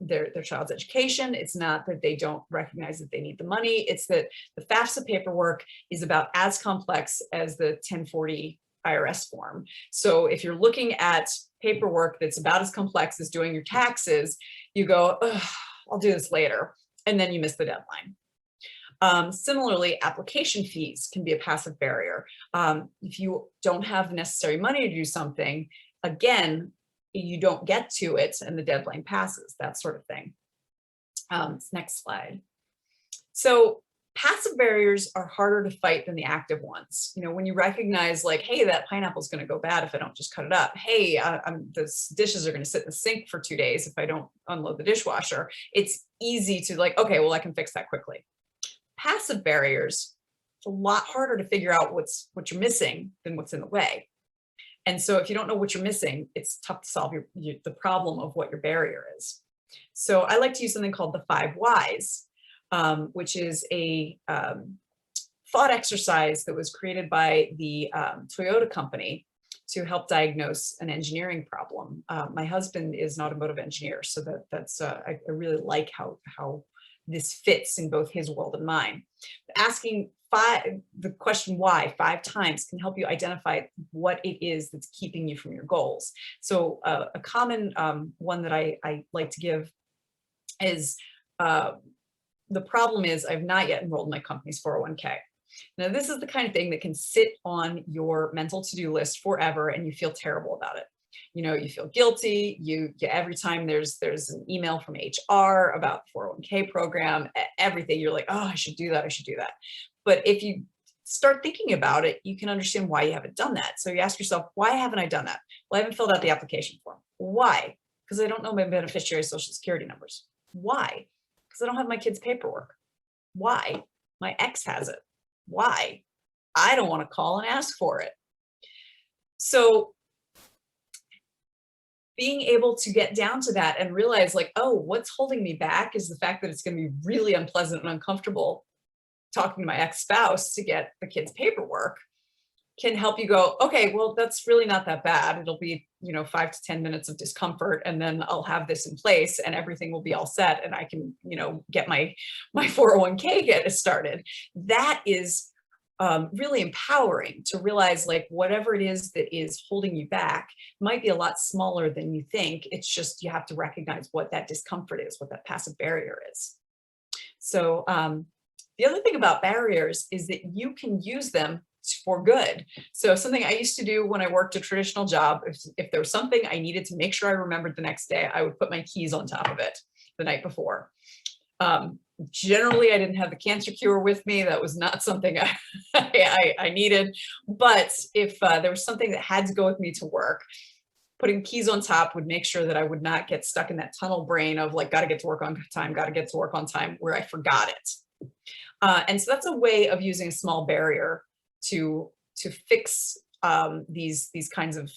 their child's education. It's not that they don't recognize that they need the money. It's that the FAFSA paperwork is about as complex as the 1040 IRS form. So if you're looking at paperwork that's about as complex as doing your taxes, you go, I'll do this later, and then you miss the deadline. Similarly, application fees can be a passive barrier. If you don't have the necessary money to do something, again, you don't get to it and the deadline passes, that sort of thing. Next slide. So passive barriers are harder to fight than the active ones. You know, when you recognize like, hey, that pineapple is going to go bad if I don't just cut it up. Hey, the dishes are going to sit in the sink for 2 days if I don't unload the dishwasher. It's easy to like, okay, well, I can fix that quickly. Passive barriers, it's a lot harder to figure out what you're missing than what's in the way. And so if you don't know what you're missing, it's tough to solve the problem of what your barrier is. So I like to use something called the 5 whys, which is a thought exercise that was created by the Toyota company to help diagnose an engineering problem. My husband is an automotive engineer, so that's I really like how this fits in both his world and mine. Asking the question why 5 times can help you identify what it is that's keeping you from your goals. So a common one that I like to give is, the problem is I've not yet enrolled in my company's 401k. Now, this is the kind of thing that can sit on your mental to-do list forever and you feel terrible about it. You know, you feel guilty. Every time there's an email from HR about the 401k program, everything, you're like, oh, I should do that. I should do that. But if you start thinking about it, you can understand why you haven't done that. So you ask yourself, why haven't I done that? Well, I haven't filled out the application form. Why? Because I don't know my beneficiary social security numbers. Why? Because I don't have my kids' paperwork. Why? My ex has it. Why? I don't want to call and ask for it. So being able to get down to that and realize like, oh, what's holding me back is the fact that it's going to be really unpleasant and uncomfortable talking to my ex-spouse to get the kids' paperwork, can help you go, okay, well, that's really not that bad. It'll be, 5 to 10 minutes of discomfort, and then I'll have this in place and everything will be all set and I can, get my 401k get started. That is really empowering to realize like whatever it is that is holding you back might be a lot smaller than you think. It's just, you have to recognize what that discomfort is, what that passive barrier is. So the other thing about barriers is that you can use them for good. So something I used to do when I worked a traditional job, if there was something I needed to make sure I remembered the next day, I would put my keys on top of it the night before. Generally, I didn't have the cancer cure with me. That was not something I needed. But if there was something that had to go with me to work, putting keys on top would make sure that I would not get stuck in that tunnel brain of like, got to get to work on time, where I forgot it. And so that's a way of using a small barrier to fix these kinds of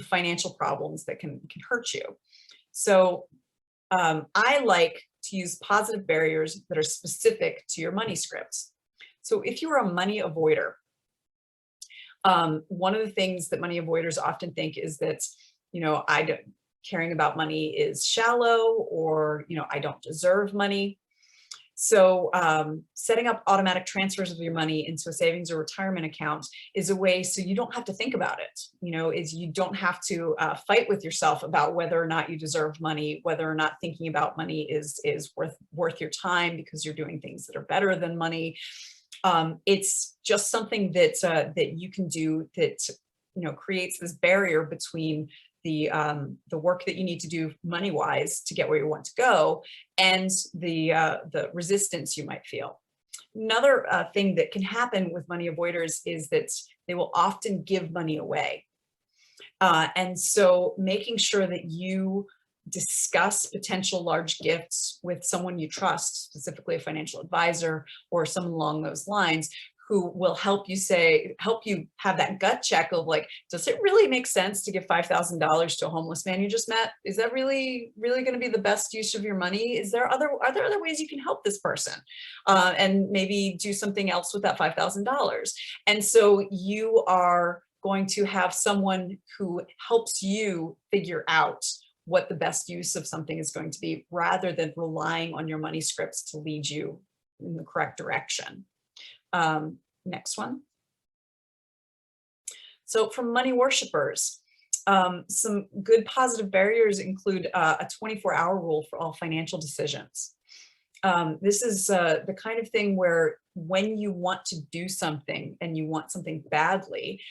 financial problems that can hurt you. So I like to use positive barriers that are specific to your money scripts. So if you're a money avoider, one of the things that money avoiders often think is that, caring about money is shallow, or, I don't deserve money. So setting up automatic transfers of your money into a savings or retirement account is a way so you don't have to think about it. You know, you don't have to fight with yourself about whether or not you deserve money, whether or not thinking about money is worth your time because you're doing things that are better than money. It's just something that that you can do that, you know, creates this barrier between the work that you need to do money-wise to get where you want to go and the resistance you might feel. Another thing that can happen with money avoiders is that they will often give money away. And so making sure that you discuss potential large gifts with someone you trust, specifically a financial advisor or someone along those lines, who will help you have that gut check of like, does it really make sense to give $5,000 to a homeless man you just met? Is that really going to be the best use of your money? Are there other ways you can help this person and maybe do something else with that $5,000? And so you are going to have someone who helps you figure out what the best use of something is going to be, rather than relying on your money scripts to lead you in the correct direction. Next one. So for money worshipers, some good positive barriers include a 24-hour rule for all financial decisions. This is the kind of thing where when you want to do something and you want something badly,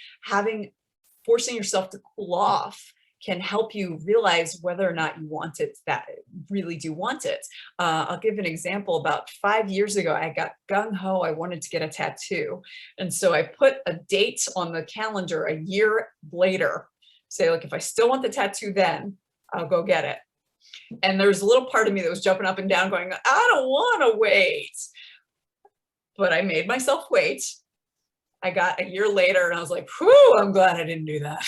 forcing yourself to cool off can help you realize whether or not you want it, really do want it. I'll give an example. About 5 years ago, I got gung-ho, I wanted to get a tattoo. And so I put a date on the calendar a year later, say like, if I still want the tattoo then, I'll go get it. And there was a little part of me that was jumping up and down going, I don't want to wait. But I made myself wait. I got a year later and I was like, whew, I'm glad I didn't do that.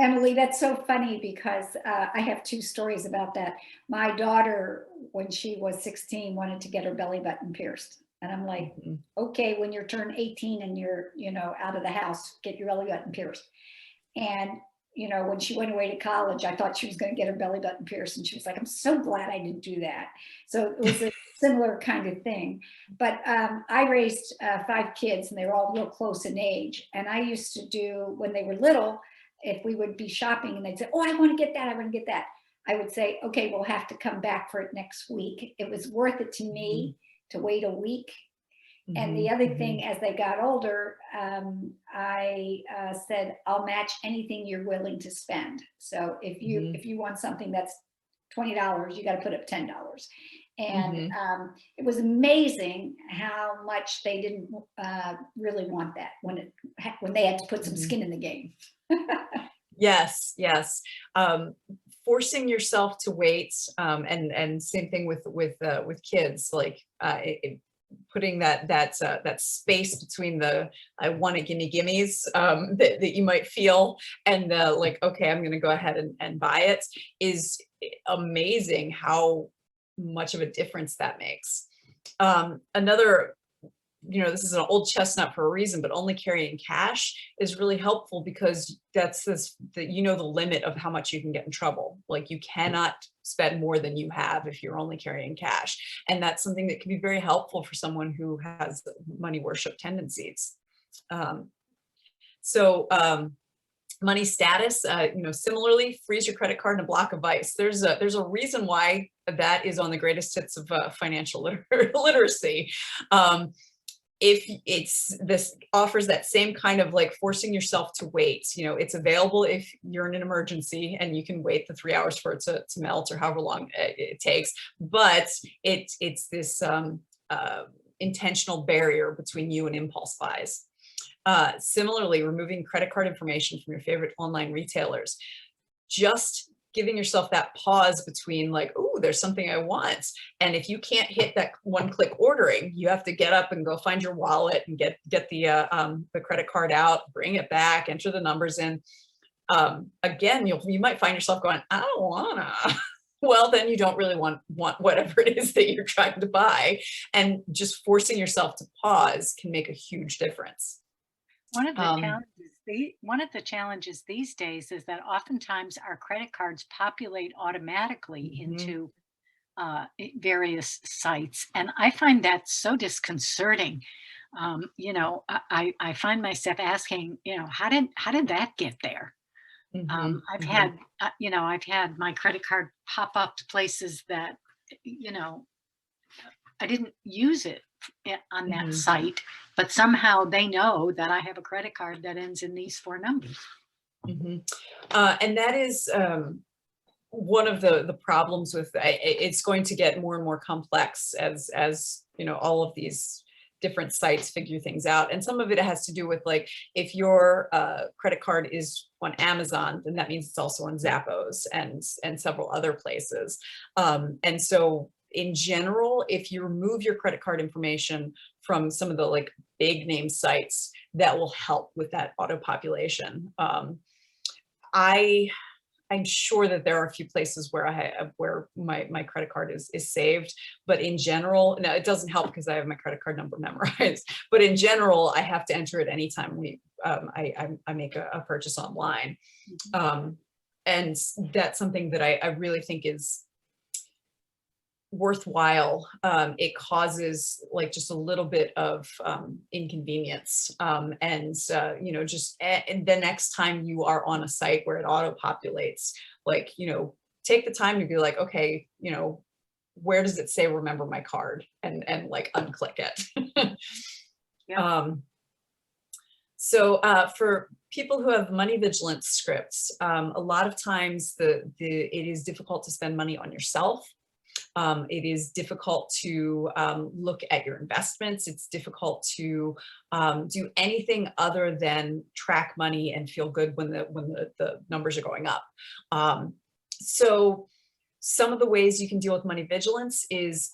Emily, that's so funny because I have two stories about that. My daughter, when she was 16, wanted to get her belly button pierced. And I'm like, okay, when you're turned 18 and you're, you know, out of the house, get your belly button pierced. And, you know, when she went away to college, I thought she was going to get her belly button pierced. And she was like, I'm so glad I didn't do that. So it was a similar kind of thing. But I raised 5 kids and they were all real close in age. And I used to do, when they were little, if we would be shopping and they'd say, oh, I want to get that, I want to get that, I would say, okay, we'll have to come back for it next week. It was worth it to me to wait a week. And the other thing, as they got older, I said, I'll match anything you're willing to spend. So if you want something that's $20, you got to put up $10. And it was amazing how much they didn't really want that when they had to put some skin in the game. Yes. Forcing yourself to wait, and same thing with kids, like putting that space between the I want it, gimmes that you might feel and like, okay, I'm going to go ahead and buy it, is amazing how much of a difference that makes. Another, you know, this is an old chestnut for a reason, but only carrying cash is really helpful because you know the limit of how much you can get in trouble. Like you cannot spend more than you have if you're only carrying cash. And that's something that can be very helpful for someone who has money worship tendencies. Money status, you know, similarly, freeze your credit card and a block of ice. There's a reason why that is on the greatest hits of financial literacy. If this offers that same kind of like forcing yourself to wait, you know, it's available if you're in an emergency and you can wait the 3 hours for it to melt or however long it takes. But it's this intentional barrier between you and impulse buys. Similarly, removing credit card information from your favorite online retailers. Just giving yourself that pause between like, oh, there's something I want. And if you can't hit that one-click ordering, you have to get up and go find your wallet and get the credit card out, bring it back, enter the numbers in. Again, you might find yourself going, I don't wanna. Well, then you don't really want whatever it is that you're trying to buy. And just forcing yourself to pause can make a huge difference. One of the challenges these days is that oftentimes our credit cards populate automatically into various sites. And I find that so disconcerting. You know, I find myself asking, you know, how did that get there? I've had, you know, I've had my credit card pop up to places that, you know, I didn't use it on that site, but somehow they know that I have a credit card that ends in these 4 numbers. And that is one of the problems with it's going to get more and more complex as you know, all of these different sites figure things out. And some of it has to do with, like, if your credit card is on Amazon, then that means it's also on Zappos and several other places. And so in general, if you remove your credit card information from some of the like big name sites, that will help with that auto population. I'm sure that there are a few places where my credit card is saved, but in general, no, it doesn't help because I have my credit card number memorized. But in general, I have to enter it anytime I make a purchase online, and that's something that I really think is worthwhile. It causes like just a little bit of inconvenience, and you know, just the next time you are on a site where it auto populates, like, you know, take the time to be like, okay, you know, where does it say remember my card, and like unclick it. Yeah. So for people who have money vigilance scripts, a lot of times it is difficult to spend money on yourself. It is difficult to look at your investments. It's difficult to do anything other than track money and feel good when the numbers are going up. So some of the ways you can deal with money vigilance is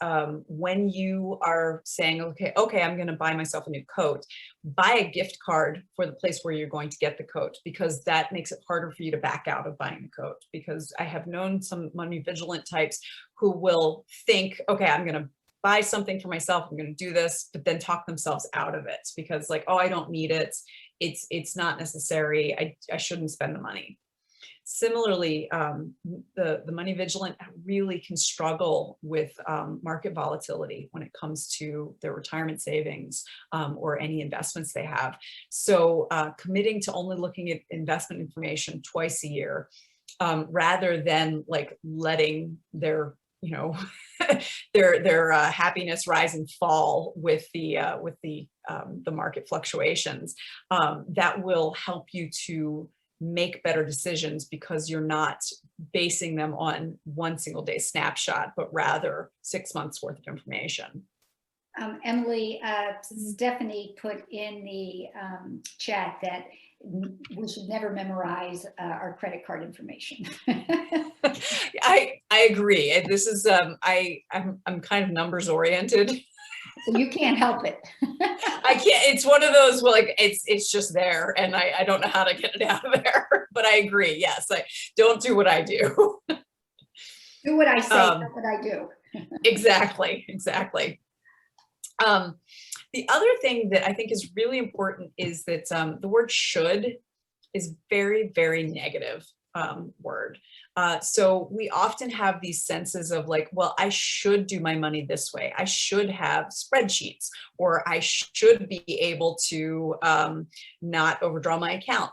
when you are saying, okay, I'm going to buy myself a new coat, buy a gift card for the place where you're going to get the coat, because that makes it harder for you to back out of buying the coat. Because I have known some money vigilant types who will think, okay, I'm going to buy something for myself, I'm going to do this, but then talk themselves out of it because, like, oh, I don't need it. It's not necessary. I shouldn't spend the money. Similarly, the money vigilant really can struggle with market volatility when it comes to their retirement savings or any investments they have. So committing to only looking at investment information twice a year, rather than like letting their, you know, their happiness rise and fall with the market fluctuations, that will help you to make better decisions, because you're not basing them on one single day snapshot, but rather 6 months worth of information. Emily, Stephanie put in the chat that we should never memorize our credit card information. I agree. This is I'm kind of numbers oriented. So you can't help it. I can't. It's one of those where, like, it's just there, and I don't know how to get it out of there. But I agree. Yes, I don't do what I do. Do what I say, not what I do. Exactly. The other thing that I think is really important is that the word should is very, very negative word. So we often have these senses of like, well, I should do my money this way. I should have spreadsheets, or I should be able to not overdraw my account,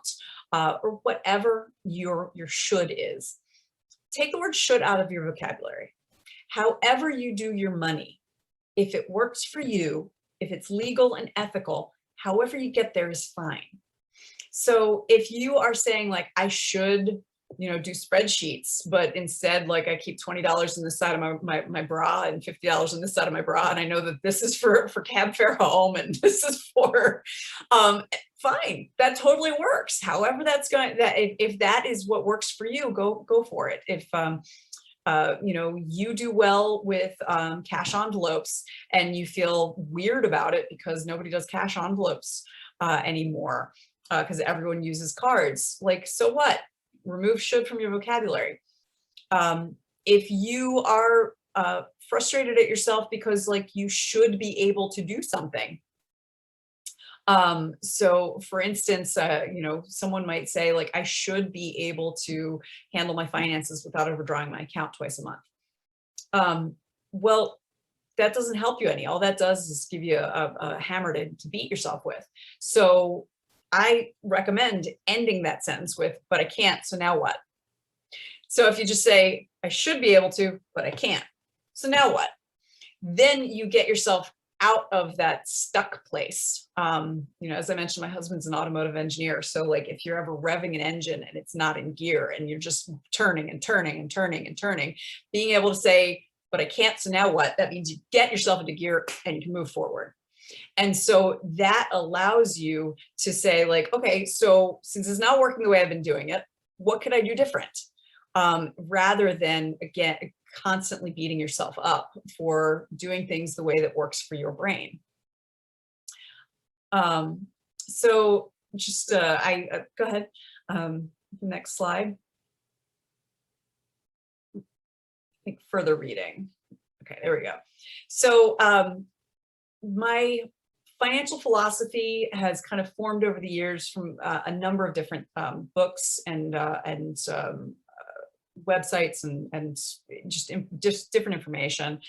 or whatever your should is. Take the word should out of your vocabulary. However you do your money, if it works for you, if it's legal and ethical, however you get there is fine. So if you are saying like, I should, you know, do spreadsheets, but instead, like, I keep $20 in the side of my bra and $50 in the side of my bra, and I know that this is for cab fare home, and this is for, fine, that totally works. However that's going, that if that is what works for you, go for it. If you know, you do well with cash envelopes and you feel weird about it because nobody does cash envelopes anymore, because everyone uses cards, like, so what? Remove should from your vocabulary. If you are frustrated at yourself because, like, you should be able to do something. So for instance, you know, someone might say like, I should be able to handle my finances without overdrawing my account twice a month. Well, that doesn't help you any. All that does is give you a hammer to beat yourself with. So I recommend ending that sentence with, but I can't, so now what? So if you just say, I should be able to, but I can't, so now what? Then you get yourself out of that stuck place. You know, as I mentioned, my husband's an automotive engineer. So like if you're ever revving an engine and it's not in gear and you're just turning and turning and turning and turning, being able to say, but I can't, so now what? That means you get yourself into gear and you can move forward. And so that allows you to say like, okay, so since it's not working the way I've been doing it, what could I do different? Rather than, again, constantly beating yourself up for doing things the way that works for your brain. So just, go ahead, next slide. I think further reading. Okay, there we go. So my financial philosophy has kind of formed over the years from a number of different books and websites and just different information.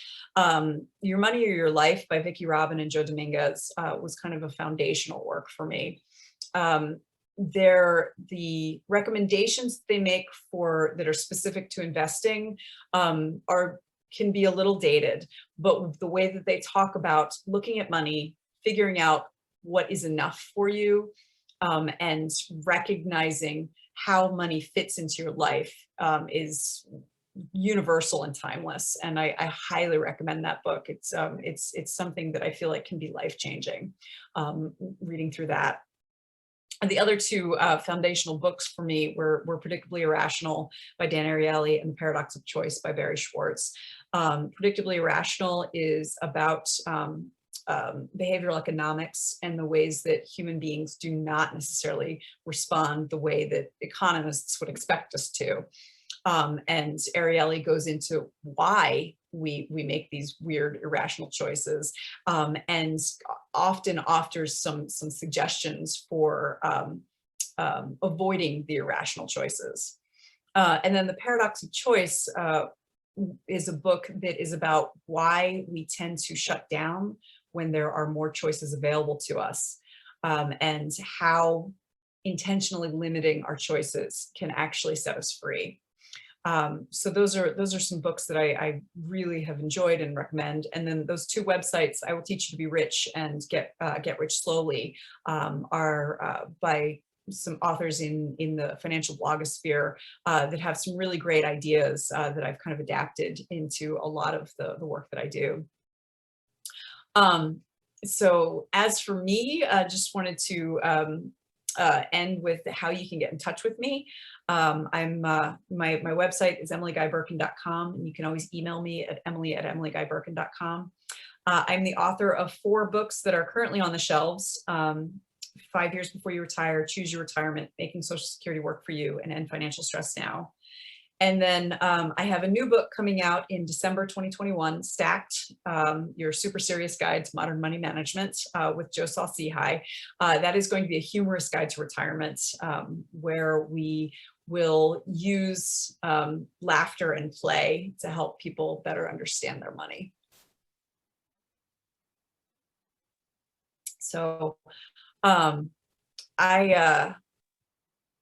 Your Money or Your Life by Vicki Robin and Joe Dominguez was kind of a foundational work for me. The recommendations they make that are specific to investing can be a little dated, but the way that they talk about looking at money, figuring out what is enough for you, and recognizing how money fits into your life is universal and timeless. And I highly recommend that book. It's something that I feel like can be life-changing, reading through that. And the other two foundational books for me were Predictably Irrational by Dan Ariely and The Paradox of Choice by Barry Schwartz. Predictably Irrational is about behavioral economics and the ways that human beings do not necessarily respond the way that economists would expect us to. And Ariely goes into why we make these weird, irrational choices, and often offers some suggestions for avoiding the irrational choices. And then The Paradox of Choice is a book that is about why we tend to shut down when there are more choices available to us, and how intentionally limiting our choices can actually set us free. So those are some books that I really have enjoyed and recommend. And then those two websites, I Will Teach You to Be Rich and Get Rich Slowly, are by some authors in the financial blogosphere that have some really great ideas that I've kind of adapted into a lot of the work that I do. So as for me, I just wanted to end with how you can get in touch with me. My website is emilyguyberken.com, and you can always email me at emily@emilyguyberken.com. I'm the author of 4 books that are currently on the shelves: 5 Years Before You Retire, Choose Your Retirement, Making Social Security Work for You, and End Financial Stress Now. And then I have a new book coming out in December 2021, Stacked, Your Super Serious Guide to Modern Money Management, with Joe Saul-Sehy. That is going to be a humorous guide to retirement, where we will use laughter and play to help people better understand their money. So I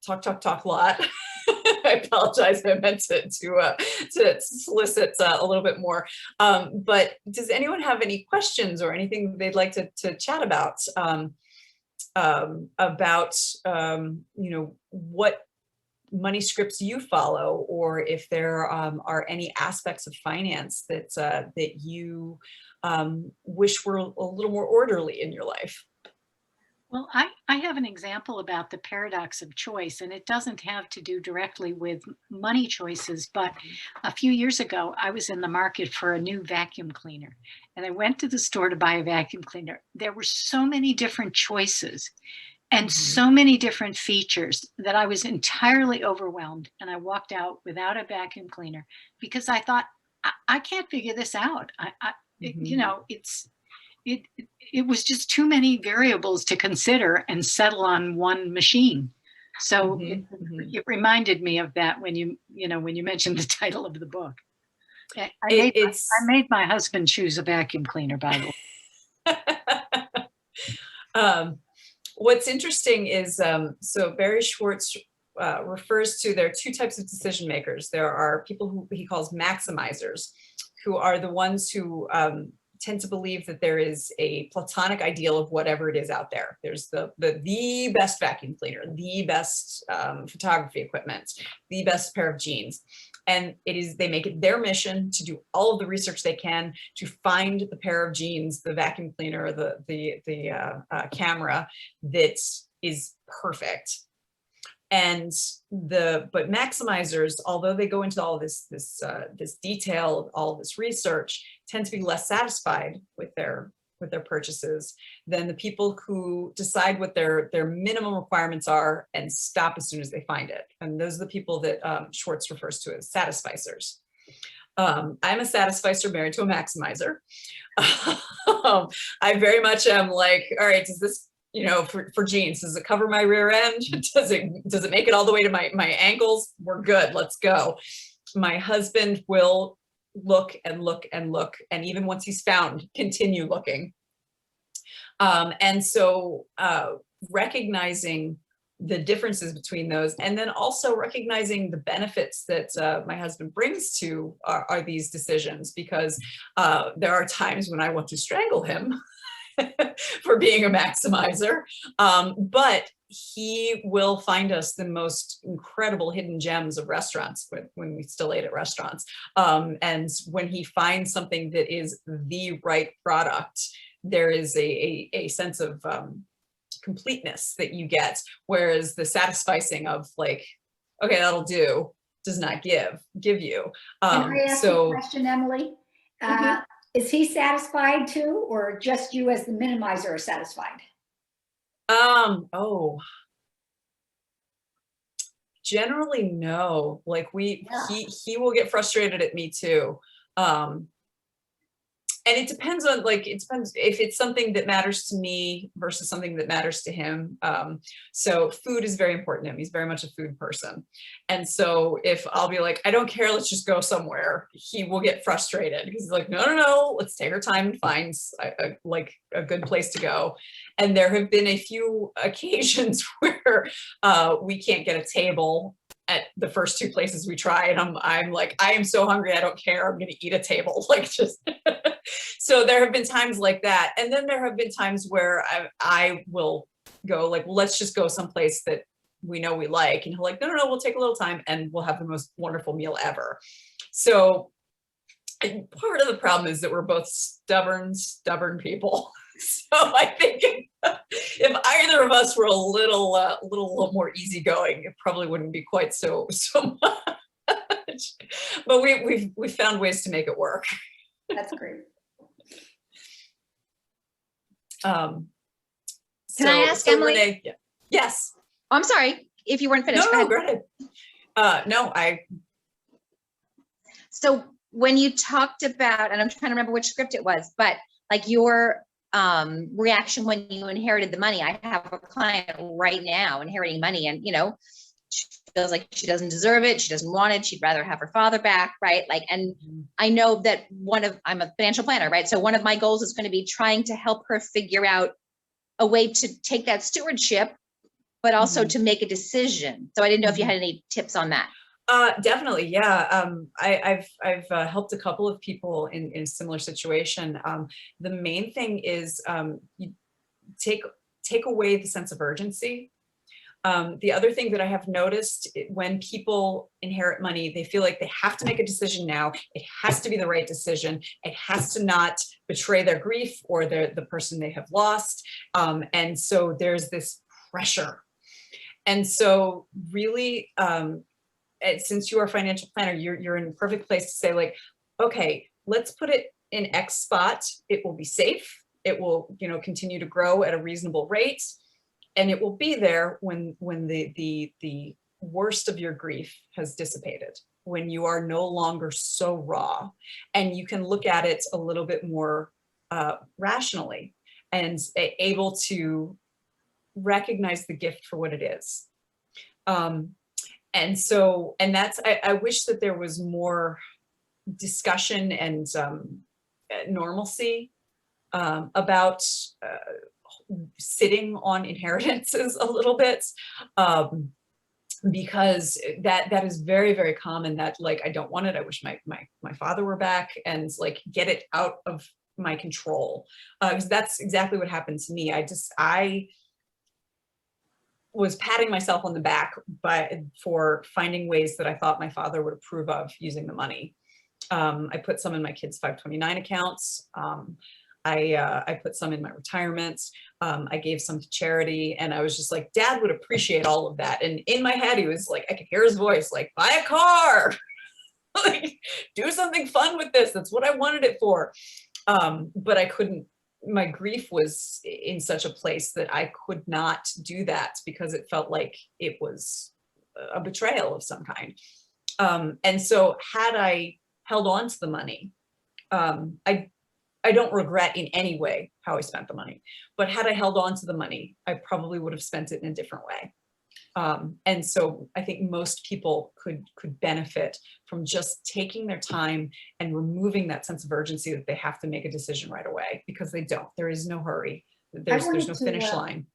talk a lot. I apologize. I meant to solicit a little bit more. But does anyone have any questions or anything they'd like to chat about? You know, what money scripts you follow, or if there are any aspects of finance that you wish were a little more orderly in your life. Well, I have an example about the paradox of choice, and it doesn't have to do directly with money choices, but a few years ago, I was in the market for a new vacuum cleaner, and I went to the store to buy a vacuum cleaner. There were so many different choices and so many different features that I was entirely overwhelmed, and I walked out without a vacuum cleaner because I thought, I can't figure this out. You know, it was just too many variables to consider and settle on one machine. So it reminded me of that when you mentioned the title of the book. I made my husband choose a vacuum cleaner, by the way. What's interesting is, so Barry Schwartz refers to, there are two types of decision makers. There are people who he calls maximizers, who are the ones who tend to believe that there is a platonic ideal of whatever it is out there. There's the best vacuum cleaner, the best photography equipment, the best pair of jeans. And they make it their mission to do all of the research they can to find the pair of jeans, the vacuum cleaner, the camera that is perfect. And but maximizers, although they go into all this detail, all of this research, tend to be less satisfied with their purchases than the people who decide what their minimum requirements are and stop as soon as they find it. And those are the people that Schwartz refers to as satisficers. I'm a satisficer married to a maximizer. I very much am like, all right, does this, for jeans, does it cover my rear end? Does it make it all the way to my ankles? We're good, let's go. My husband will look and look and look, and even once he's found, continue looking. And so recognizing the differences between those, and then also recognizing the benefits that my husband brings to are these decisions, because there are times when I want to strangle him for being a maximizer, but he will find us the most incredible hidden gems of restaurants when we still ate at restaurants. And when he finds something that is the right product, there is a sense of completeness that you get, whereas the satisficing of like, okay, that'll do, does not give you. Can I ask you a question, Emily? Mm-hmm. Is he satisfied too, or just you as the minimizer are satisfied? Generally no. Like he will get frustrated at me too. And it depends if it's something that matters to me versus something that matters to him. So food is very important to him. He's very much a food person. And so if I'll be like, I don't care, let's just go somewhere, he will get frustrated because he's like, no, let's take our time and find a good place to go. And there have been a few occasions where we can't get a table at the first two places we try, and I'm like, I am so hungry, I don't care, I'm gonna eat a table, like just. So there have been times like that, and then there have been times where I will go like, well, let's just go someplace that we know we like, and he'll like, no, we'll take a little time and we'll have the most wonderful meal ever. So part of the problem is that we're both stubborn people. So I think if either of us were a little more easygoing, it probably wouldn't be quite so much. But we've found ways to make it work. That's great. Can I ask Emily? Renee, yeah. Yes. Oh, I'm sorry if you weren't finished. No, go ahead. So when you talked about, and I'm trying to remember which script it was, but like your reaction when you inherited the money. I have a client right now inheriting money, and she feels like she doesn't deserve it, she doesn't want it, she'd rather have her father back, right? Like, and I know that I'm a financial planner, right? So one of my goals is going to be trying to help her figure out a way to take that stewardship, but also to make a decision. So I didn't know if you had any tips on that. Definitely, yeah. I've helped a couple of people in a similar situation. The main thing is you take away the sense of urgency. The other thing that I have noticed, when people inherit money, they feel like they have to make a decision now. It has to be the right decision. It has to not betray their grief or the person they have lost. And so there's this pressure. And so really, since you are a financial planner, you're in a perfect place to say like, okay, let's put it in X spot. It will be safe. It will, continue to grow at a reasonable rate. And it will be there when the worst of your grief has dissipated, when you are no longer so raw, and you can look at it a little bit more rationally and able to recognize the gift for what it is. And that's, I wish that there was more discussion and normalcy about sitting on inheritances a little bit, because that is very, very common, that like, I don't want it. I wish my father were back, and like get it out of my control. Because that's exactly what happened to me. I was patting myself on the back for finding ways that I thought my father would approve of using the money. I put some in my kids' 529 accounts. I put some in my retirement. I gave some to charity, and I was just like, Dad would appreciate all of that. And in my head, he was like, I could hear his voice, like, buy a car, like, do something fun with this. That's what I wanted it for. But I couldn't. My grief was in such a place that I could not do that, because it felt like it was a betrayal of some kind. And so had I held on to the money, I don't regret in any way how I spent the money, but had I held on to the money, I probably would have spent it in a different way. And so I think most people could benefit from just taking their time and removing that sense of urgency that they have to make a decision right away, because they don't. There is no hurry. There's no finish line.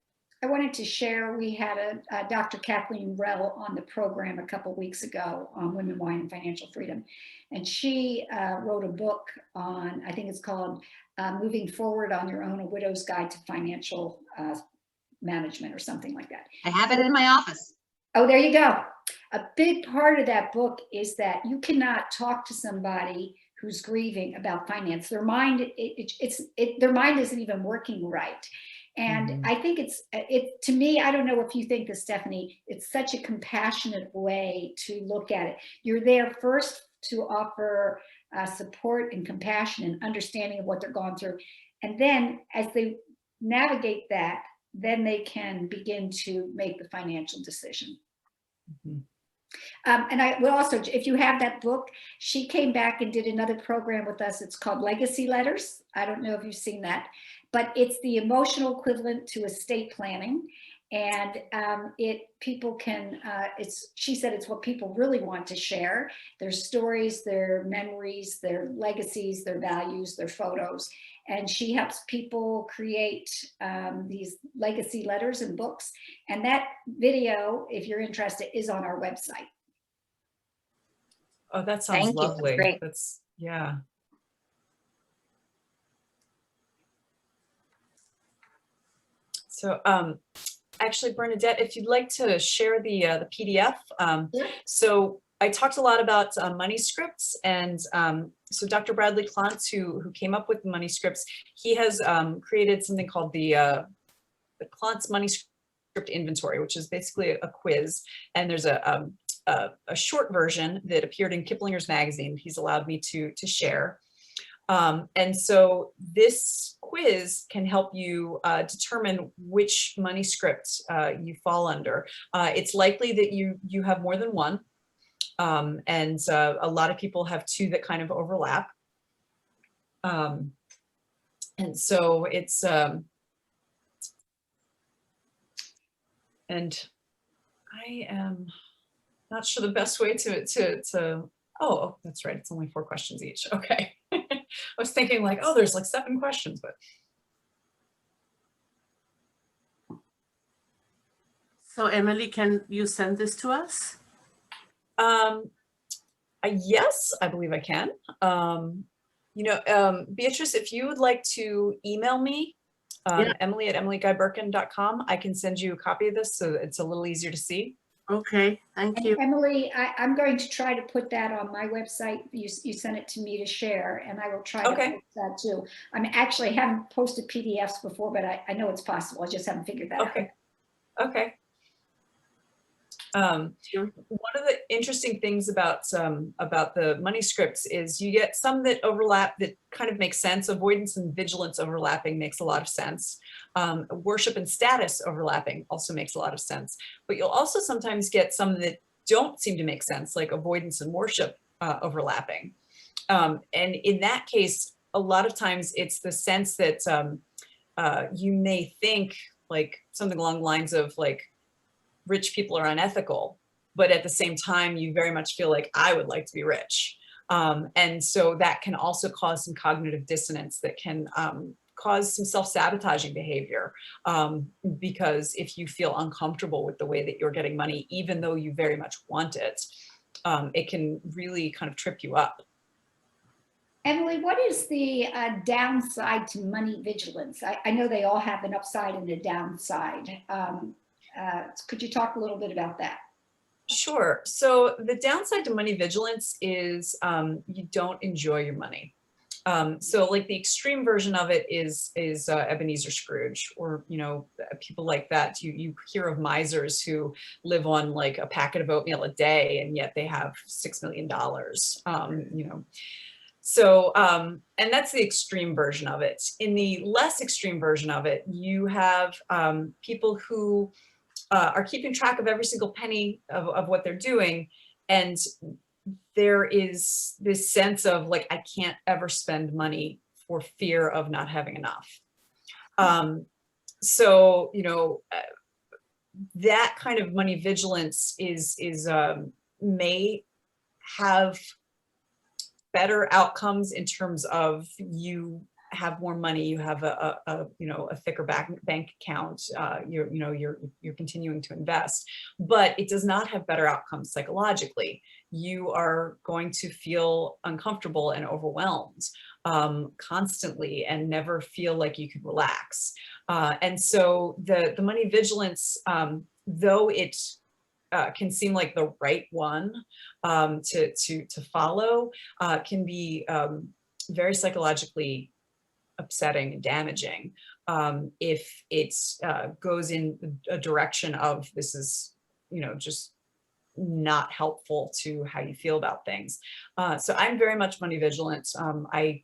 I wanted to share, we had a Dr. Kathleen Rell on the program a couple weeks ago on women, wine, and financial freedom. And she wrote a book on, I think it's called Moving Forward on Your Own, A Widow's Guide to Financial Management, or something like that. I have it in my office. Oh, there you go. A big part of that book is that you cannot talk to somebody who's grieving about finance. Their mind, their mind isn't even working right. And I think to me, I don't know if you think this, Stephanie, it's such a compassionate way to look at it. You're there first to offer support and compassion and understanding of what they're going through. And then as they navigate that, then they can begin to make the financial decision. And I will also, if you have that book, she came back and did another program with us. It's called Legacy Letters. I don't know if you've seen that, but it's the emotional equivalent to estate planning. And people can, she said it's what people really want to share. Their stories, their memories, their legacies, their values, their photos. And she helps people create these legacy letters and books. And that video, if you're interested, is on our website. Oh, that sounds lovely. Great. That's, yeah. So actually, Bernadette, if you'd like to share the PDF. Yeah. So I talked a lot about money scripts, and so Dr. Bradley Klontz, who came up with the money scripts, he has created something called the Klontz Money Script Inventory, which is basically a quiz. And there's a short version that appeared in Kiplinger's magazine. He's allowed me to share. And so this quiz can help you determine which money script you fall under. It's likely that you have more than one. And a lot of people have two that kind of overlap. And so it's, and I am not sure the best way oh, that's right. It's only 4 questions each. Okay. I was thinking like, oh, there's like 7 questions, but. So Emily, can you send this to us? Yes, I believe I can. Beatrice, if you would like to email me, Yeah. Emily@emilyguyberken.com, I can send you a copy of this so it's a little easier to see. Okay, thank And you. Emily, I'm going to try to put that on my website. You sent it to me to share, and I will try to post that too. I haven't posted PDFs before, but I know it's possible. I just haven't figured that out. Okay. One of the interesting things about the money scripts is you get some that overlap that kind of make sense. Avoidance and vigilance overlapping makes a lot of sense. Worship and status overlapping also makes a lot of sense. But you'll also sometimes get some that don't seem to make sense, like avoidance and worship overlapping. And in that case, a lot of times it's the sense that you may think like something along the lines of like, rich people are unethical, but at the same time, you very much feel like I would like to be rich. And so that can also cause some cognitive dissonance that can cause some self-sabotaging behavior, because if you feel uncomfortable with the way that you're getting money, even though you very much want it, it can really kind of trip you up. Emily, what is the downside to money vigilance? I know they all have an upside and a downside. Could you talk a little bit about that? Sure. So the downside to money vigilance is you don't enjoy your money. So like the extreme version of it is Ebenezer Scrooge, or, you know, people like that. You hear of misers who live on like a packet of oatmeal a day, and yet they have $6 million, you know. So, and that's the extreme version of it. In the less extreme version of it, you have people who are keeping track of every single penny of what they're doing. And there is this sense of like, I can't ever spend money for fear of not having enough. So, you know, that kind of money vigilance may have better outcomes in terms of you have more money, you have a you know, a thicker bank account, you're continuing to invest, but it does not have better outcomes psychologically. You are going to feel uncomfortable and overwhelmed constantly, and never feel like you can relax. And so the money vigilance, though it can seem like the right one to follow, can be very psychologically upsetting and damaging if it goes in a direction of, this is, you know, just not helpful to how you feel about things. So I'm very much money vigilant. I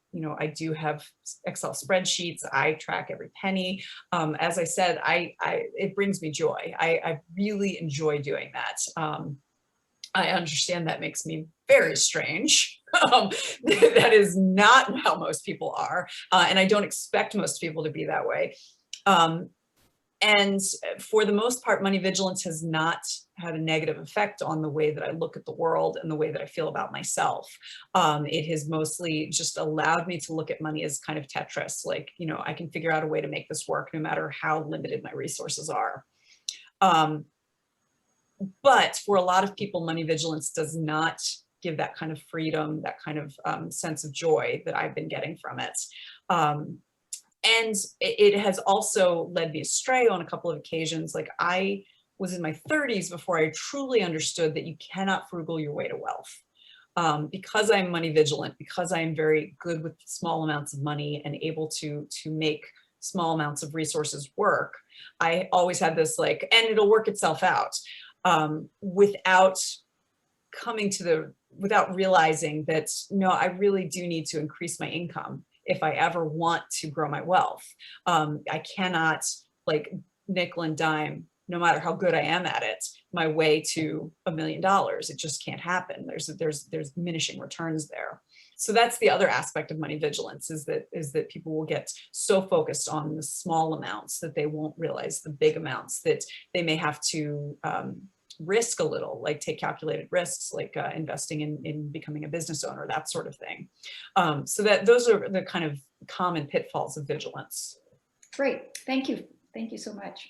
do have Excel spreadsheets. I track every penny. As I said, it brings me joy. I really enjoy doing that. I understand that makes me very strange. That is not how most people are. And I don't expect most people to be that way. And for the most part, money vigilance has not had a negative effect on the way that I look at the world and the way that I feel about myself. It has mostly just allowed me to look at money as kind of Tetris. Like, you know, I can figure out a way to make this work no matter how limited my resources are. But for a lot of people, money vigilance does not give that kind of freedom, that kind of sense of joy that I've been getting from it. And it has also led me astray on a couple of occasions. Like, I was in my 30s before I truly understood that you cannot frugal your way to wealth. Because I'm money vigilant, because I am very good with small amounts of money and able to make small amounts of resources work, I always had this like, and it'll work itself out, without realizing that, no, I really do need to increase my income if I ever want to grow my wealth. I cannot like nickel and dime, no matter how good I am at it, my way to $1 million. It just can't happen. There's diminishing returns there. So that's the other aspect of money vigilance, is that people will get so focused on the small amounts that they won't realize the big amounts that they may have to risk a little, like take calculated risks, like investing in becoming a business owner, that sort of thing. So that those are the kind of common pitfalls of vigilance. Great, thank you. Thank you so much.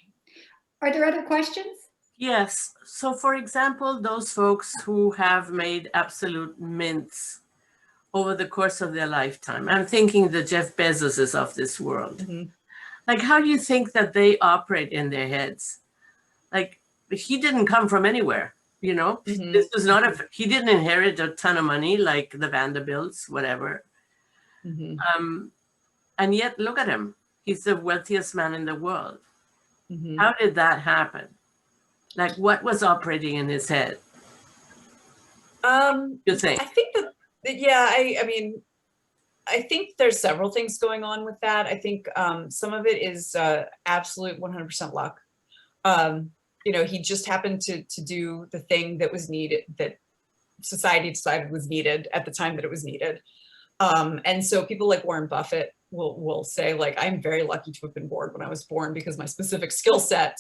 Are there other questions? Yes. So for example, those folks who have made absolute mints over the course of their lifetime, I'm thinking the Jeff Bezoses of this world. Mm-hmm. Like, how do you think that they operate in their heads? Like, he didn't come from anywhere, you know. Mm-hmm. This was not he didn't inherit a ton of money like the Vanderbilts, whatever. Mm-hmm. And yet, look at him. He's the wealthiest man in the world. Mm-hmm. How did that happen? Like, what was operating in his head? You think? I think that yeah, I mean, I think there's several things going on with that. I think some of it is absolute 100% luck. You know, he just happened to do the thing that was needed, that society decided was needed at the time that it was needed. And so people like Warren Buffett will say, like, I'm very lucky to have been born when I was born because my specific skill set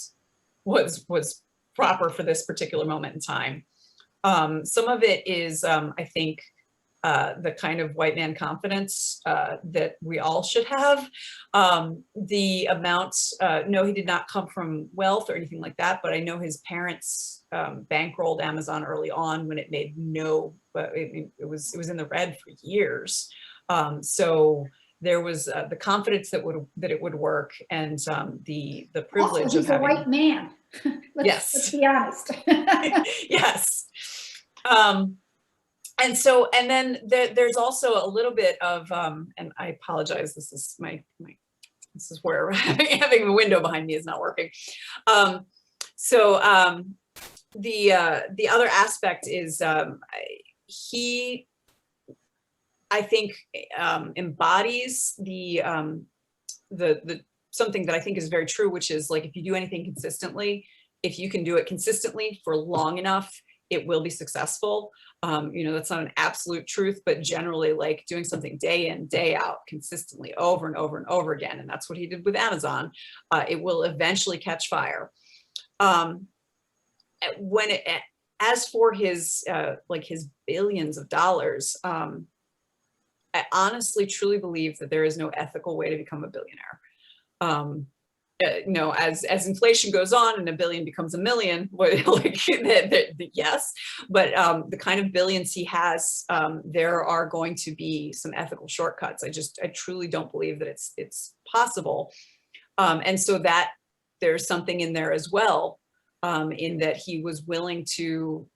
was proper for this particular moment in time. Some of it is, I think, the kind of white man confidence that we all should have. The amount, no, he did not come from wealth or anything like that, but I know his parents bankrolled Amazon early on when it made no, it was in the red for years. So there was the confidence that it would work, and the privilege Also, he's of having a white man. Let's be honest. yes. And then there's also a little bit of, and I apologize, this is this is where having a window behind me is not working. The other aspect is he, I think, embodies the something that I think is very true, which is like, if you do anything consistently, if you can do it consistently for long enough, it will be successful. That's not an absolute truth, but generally, like doing something day in, day out, consistently over and over and over again. And that's what he did with Amazon. It will eventually catch fire. As for his his billions of dollars, I honestly truly believe that there is no ethical way to become a billionaire. As inflation goes on and a billion becomes a million, yes, but the kind of billions he has, there are going to be some ethical shortcuts. I truly don't believe that it's possible. And so that there's something in there as well, in that he was willing to,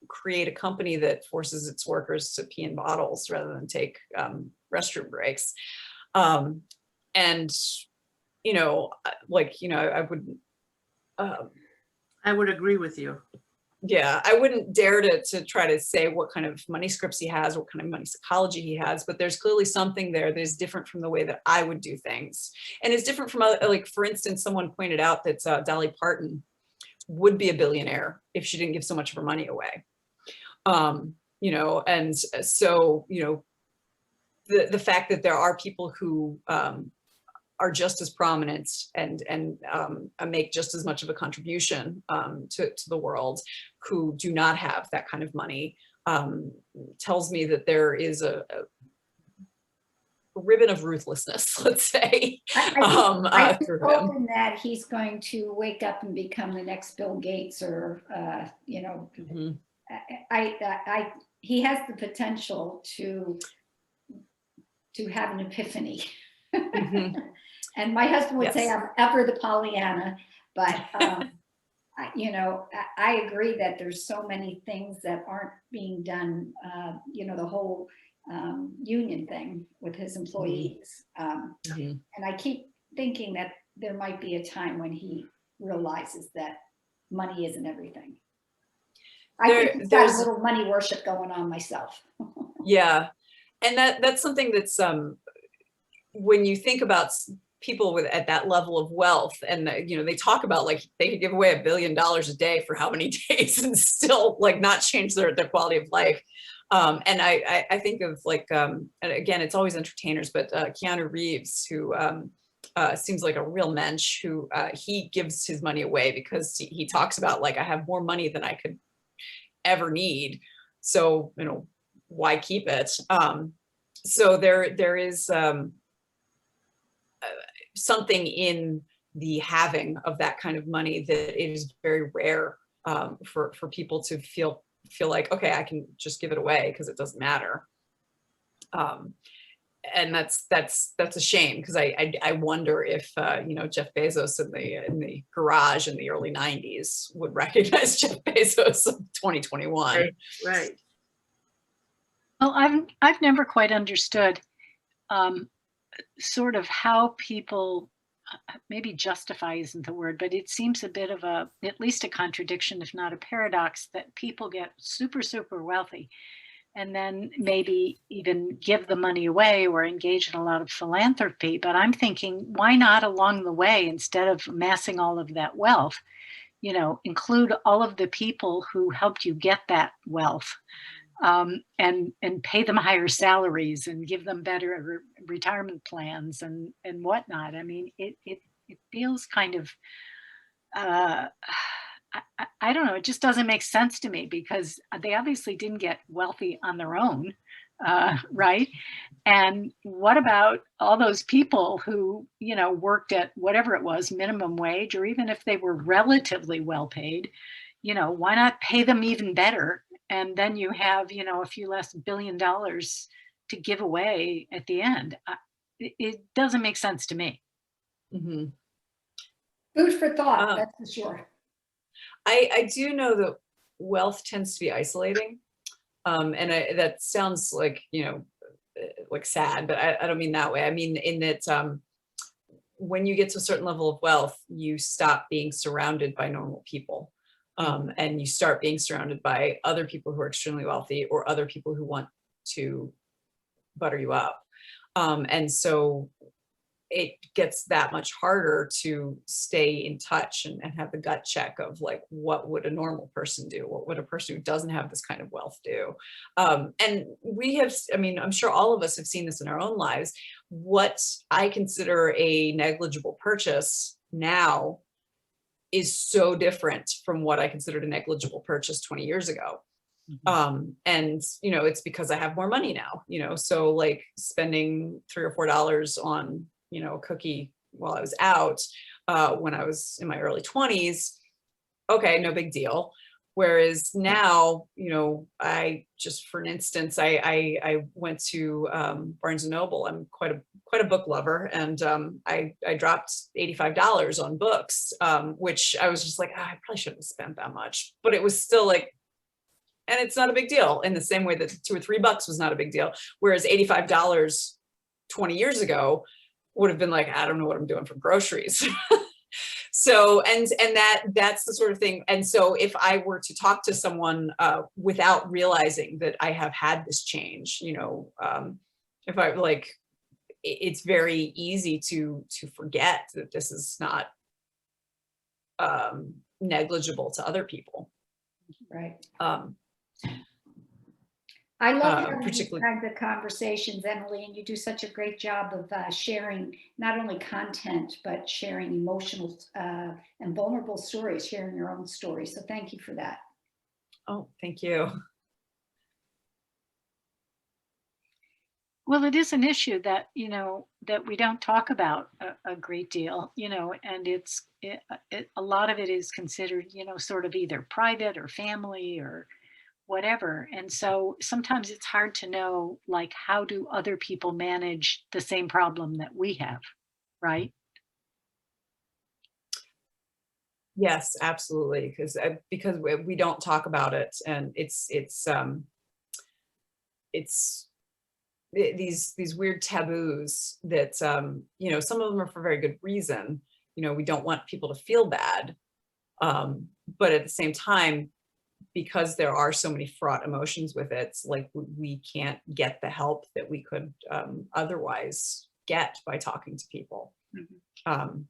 create a company that forces its workers to pee in bottles rather than take restroom breaks. I would agree with you. Yeah, I wouldn't dare to try to say what kind of money scripts he has, what kind of money psychology he has, but there's clearly something there that is different from the way that I would do things. And it's different from other, like, for instance, someone pointed out that Dolly Parton would be a billionaire if she didn't give so much of her money away. And so, the fact that there are people who are just as prominent and make just as much of a contribution to the world, who do not have that kind of money, tells me that there is a ribbon of ruthlessness, let's say. I'm hoping that he's going to wake up and become the next Bill Gates, or Mm-hmm. he has the potential to have an epiphany. Mm-hmm. And my husband would say Yes. I'm ever the Pollyanna, but I agree that there's so many things that aren't being done. The whole union thing with his employees, Mm-hmm. and I keep thinking that there might be a time when he realizes that money isn't everything. I think he's got a little money worship going on myself. Yeah, and that's something that's when you think about people at that level of wealth, and they talk about, like, they could give away $1 billion a day for how many days and still, like, not change their quality of life. And I think of, like, and again, it's always entertainers, but Keanu Reeves, who seems like a real mensch, who he gives his money away because he talks about, like, I have more money than I could ever need, so why keep it? So there is something in the having of that kind of money that is very rare, for people to feel like, okay, I can just give it away because it doesn't matter. And that's a shame, because I wonder if Jeff Bezos in the garage in the early 90s would recognize Jeff Bezos of 2021. Right. Well, I've never quite understood sort of how people, maybe justify isn't the word, but it seems a bit of at least a contradiction, if not a paradox, that people get super, super wealthy and then maybe even give the money away or engage in a lot of philanthropy. But I'm thinking, why not along the way, instead of amassing all of that wealth, include all of the people who helped you get that wealth, and pay them higher salaries and give them better retirement plans and whatnot. I mean, it feels kind of I don't know, it just doesn't make sense to me because they obviously didn't get wealthy on their own, right? And what about all those people who, you know, worked at whatever it was, minimum wage, or even if they were relatively well paid, you know, why not pay them even better? And then you have, you know, a few less $1 billion to give away at the end. It doesn't make sense to me. Mhm. Food for thought, Um, that's for sure. I do know that wealth tends to be isolating. And that sounds like, you know, like sad, but I don't mean that way. I mean, in that when you get to a certain level of wealth, you stop being surrounded by normal people. And you start being surrounded by other people who are extremely wealthy or other people who want to butter you up. And so it gets that much harder to stay in touch and have the gut check of like, what would a normal person do? What would a person who doesn't have this kind of wealth do? And we have, I mean, I'm sure all of us have seen this in our own lives. What I consider a negligible purchase now is so different from what I considered a negligible purchase 20 years ago. And, you know, it's because I have more money now, you know, so like spending $3 or $4 on, you know, a cookie while I was out, when I was in my early 20s, okay, no big deal. Whereas now, you know, I just, for an instance, I went to Barnes and Noble. I'm quite a book lover, and I dropped $85 on books, which I was just like, I probably shouldn't have spent that much, but it was still like, and it's not a big deal in the same way that $2 or $3 was not a big deal. Whereas $85 20 years ago would have been like, I don't know what I'm doing for groceries. So, and that's the sort of thing. And so if I were to talk to someone without realizing that I have had this change, you know, if I like, it's very easy to forget that this is not negligible to other people. Right. I love having these particularly, kinds of conversations, Emily, and you do such a great job of sharing not only content, but sharing emotional and vulnerable stories, sharing your own story. So thank you for that. oh, thank you. Well, it is an issue that, you know, that we don't talk about a great deal, you know, and a lot of it is considered, you know, sort of either private or family or whatever. And so sometimes it's hard to know, like, how do other people manage the same problem that we have, right? Yes, absolutely. Because we don't talk about it, and it's these weird taboos that, you know, some of them are for very good reason. You know, we don't want people to feel bad. But at the same time, because there are so many fraught emotions with it, it's like we can't get the help that we could otherwise get by talking to people. And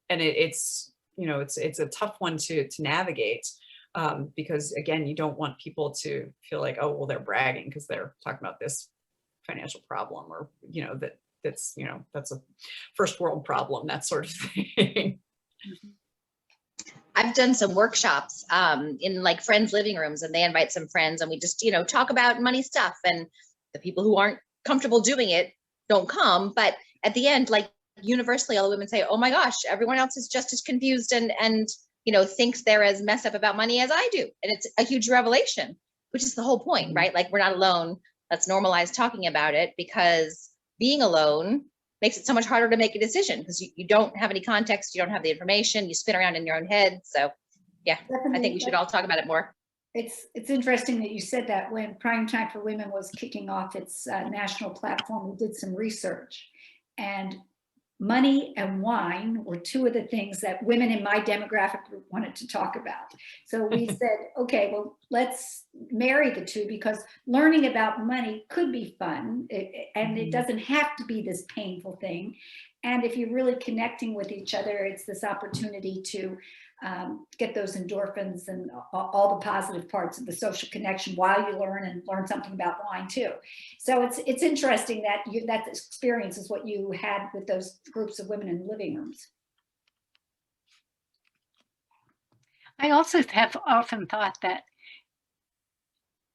it's, you know, it's a tough one to navigate, because again, you don't want people to feel like, oh, well, they're bragging because they're talking about this financial problem, or, you know, that's, you know, that's a first world problem, that sort of thing. I've done some workshops in like friends' living rooms, and they invite some friends, and we just, you know, talk about money stuff. And the people who aren't comfortable doing it don't come. But at the end, like universally, all the women say, "Oh my gosh, everyone else is just as confused and you know, thinks they're as messed up about money as I do." And it's a huge revelation, which is the whole point, right? Like, we're not alone. Let's normalize talking about it, because being alone makes it so much harder to make a decision, because you don't have any context, you don't have the information, you spin around in your own head. So yeah, Definitely. I think we should all talk about it more. It's interesting that you said that. When Prime Time for Women was kicking off its national platform, we did some research, and money and wine were two of the things that women in my demographic group wanted to talk about. So we said, okay, well, let's marry the two, because learning about money could be fun, and it doesn't have to be this painful thing. And if you're really connecting with each other, it's this opportunity to get those endorphins and all the positive parts of the social connection while you learn, and learn something about wine too. So it's interesting that that experience is what you had with those groups of women in living rooms. I also have often thought that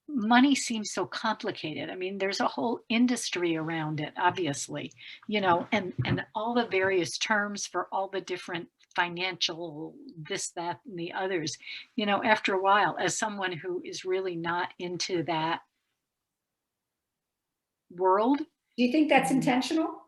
money seems so complicated. I mean, there's a whole industry around it, obviously, and all the various terms for all the different financial this, that, and the others. After a while, as someone who is really not into that world, Do you think that's intentional?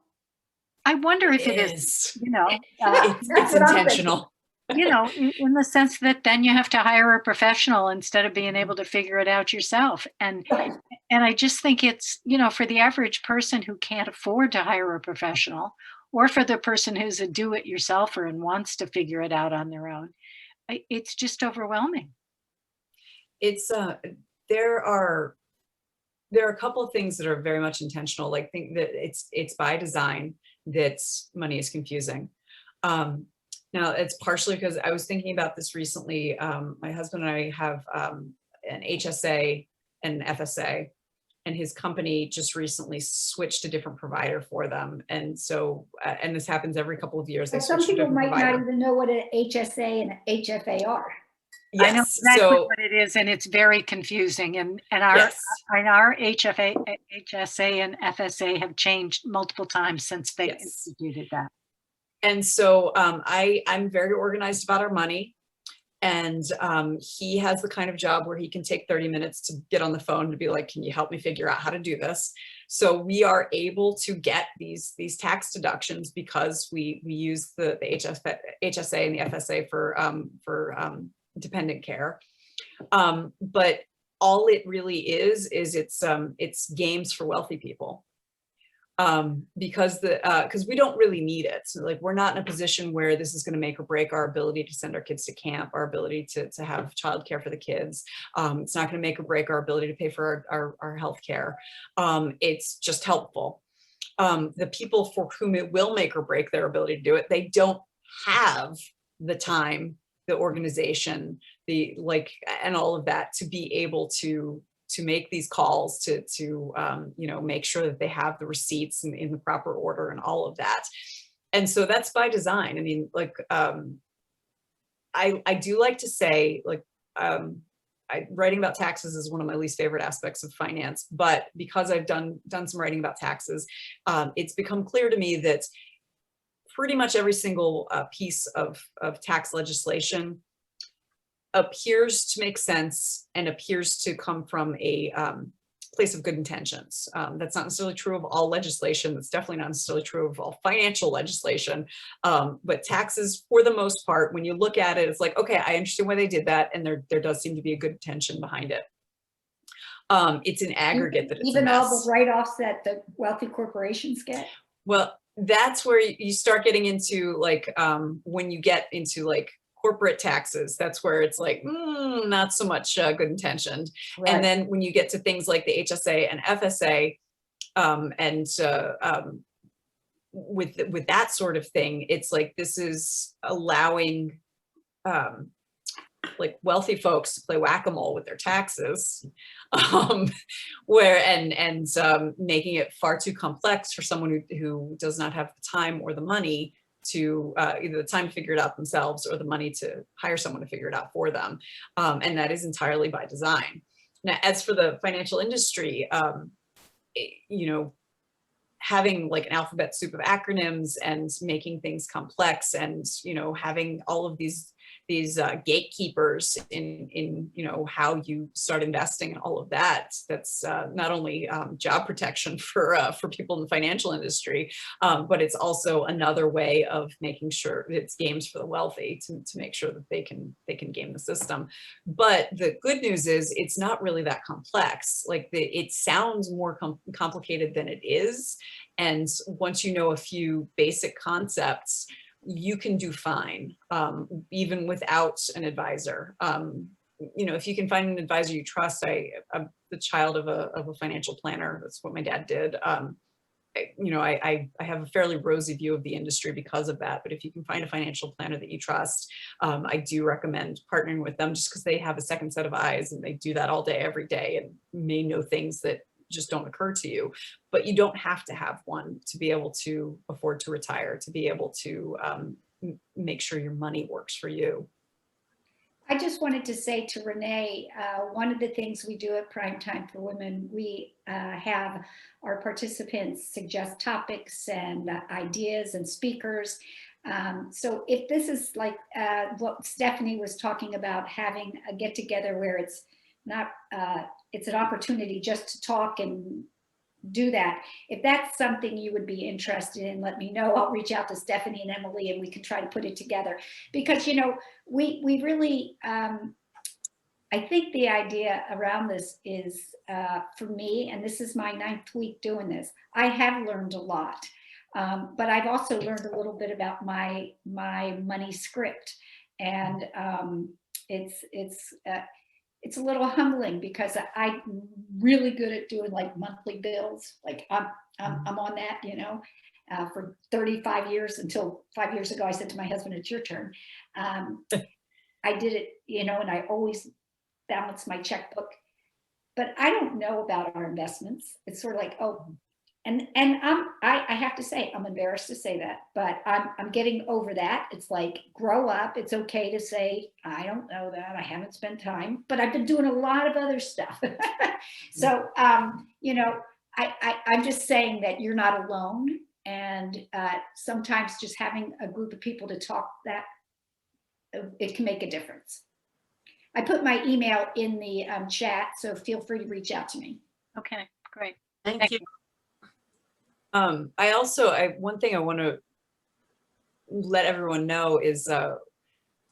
I wonder if it is, It's That's what I'm thinking. intentional. in the sense that then you have to hire a professional instead of being able to figure it out yourself. And Right. I just think it's, for the average person who can't afford to hire a professional, or for the person who's a do-it-yourselfer and wants to figure it out on their own, it's just overwhelming. It's there are a couple of things that are very much intentional. Like, think that it's by design that money is confusing. Now, it's partially because I was thinking about this recently. My husband and I have an HSA and an FSA, and his company just recently switched a different provider for them. And so, and this happens every couple of years. They Some switch to a people different might not provider. even know what an HSA and an HFA are. I know Yes. exactly So, what it is, and it's very confusing. And our HSA and FSA have changed multiple times since they Yes. instituted that. And so I'm very organized about our money. And he has the kind of job where he can take 30 minutes to get on the phone to be like, can you help me figure out how to do this? So we are able to get these tax deductions because we use the HSA and the FSA for dependent care. But all it really is it's games for wealthy people. Because we don't really need it. So, like, we're not in a position where this is going to make or break our ability to send our kids to camp, our ability to have childcare for the kids. It's not going to make or break our ability to pay for our health care. It's just helpful. The people for whom it will make or break their ability to do it, they don't have the time, the organization, and all of that to be able to make these calls, to make sure that they have the receipts in the proper order and all of that. And so that's by design. I mean, like, I do like to say, like, writing about taxes is one of my least favorite aspects of finance, but because I've done some writing about taxes, it's become clear to me that pretty much every single piece of tax legislation appears to make sense and appears to come from a place of good intentions. That's not necessarily true of all legislation. That's definitely not necessarily true of all financial legislation. But taxes, for the most part, when you look at it, it's like, okay, I understand why they did that, and there does seem to be a good intention behind it. It's an aggregate that it's even a mess. all the write-offs that the wealthy corporations get. Well, that's where you start getting into, like, when you get into, like, corporate taxes, that's where it's like, not so much good intentioned. Right. And then when you get to things like the HSA and FSA, with that sort of thing, it's like, this is allowing like wealthy folks to play whack-a-mole with their taxes, making it far too complex for someone who does not have the time or the money to either the time to figure it out themselves or the money to hire someone to figure it out for them. And that is entirely by design. Now, as for the financial industry, having like an alphabet soup of acronyms and making things complex, and having all of these gatekeepers in how you start investing and all of that, that's not only job protection for people in the financial industry, but it's also another way of making sure it's games for the wealthy to make sure that they can game the system. But the good news is it's not really that complex. Like, it sounds more complicated than it is, and once you know a few basic concepts, you can do fine, even without an advisor. If you can find an advisor you trust. I'm the child of a financial planner. That's what my dad did. I have a fairly rosy view of the industry because of that. But if you can find a financial planner that you trust, I do recommend partnering with them, just because they have a second set of eyes and they do that all day, every day, and may know things that just don't occur to you. But you don't have to have one to be able to afford to retire, to be able to make sure your money works for you. I just wanted to say to Renee, one of the things we do at Prime Time for Women, we have our participants suggest topics and ideas and speakers. So if this is like what Stephanie was talking about, having a get together where it's not, it's an opportunity just to talk and do that. If that's something you would be interested in, let me know. I'll reach out to Stephanie and Emily and we can try to put it together. Because, you know, we really, I think the idea around this is for me, and this is my 9th week doing this, I have learned a lot. But I've also learned a little bit about my money script. And it's a little humbling because I'm really good at doing like monthly bills. Like I'm on that, you know, for 35 years until 5 years ago, I said to my husband, it's your turn. I did it, you know, and I always balance my checkbook, but I don't know about our investments. It's sort of like, oh, and I have to say, I'm embarrassed to say that, but I'm getting over that. It's like, grow up. It's okay to say, I don't know that. I haven't spent time, but I've been doing a lot of other stuff. So, you know, I'm just saying that you're not alone. And sometimes just having a group of people to talk that, it can make a difference. I put my email in the chat, so feel free to reach out to me. Okay, great. Thank you. One thing I want to let everyone know is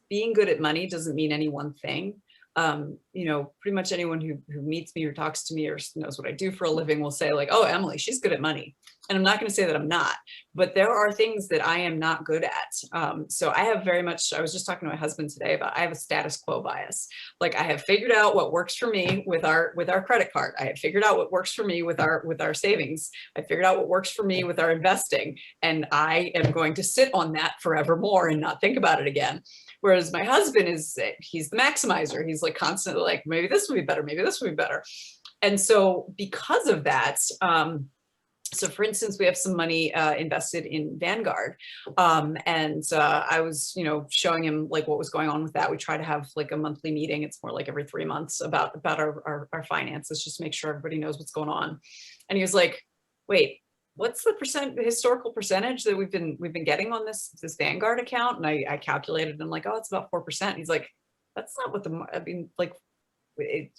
being good at money doesn't mean any one thing. You know, pretty much anyone who meets me or talks to me or knows what I do for a living will say like, oh, Emily, she's good at money. And I'm not going to say that I'm not, but there are things that I am not good at. So I have very much, I was just talking to my husband today about, I have a status quo bias. Like I have figured out what works for me with our credit card. I have figured out what works for me with our savings. I figured out what works for me with our investing. And I am going to sit on that forevermore and not think about it again. Whereas my husband he's the maximizer. He's like constantly like, maybe this would be better. Maybe this would be better. And so because of that, so for instance, we have some money invested in Vanguard. And I was, you know, showing him like what was going on with that. We try to have like a monthly meeting. It's more like every 3 months about our finances, just to make sure everybody knows what's going on. And he was like, wait, what's the historical percentage that we've been getting on this Vanguard account? And I calculated, and I'm like, oh, it's about 4%. He's like, that's not what I mean, like,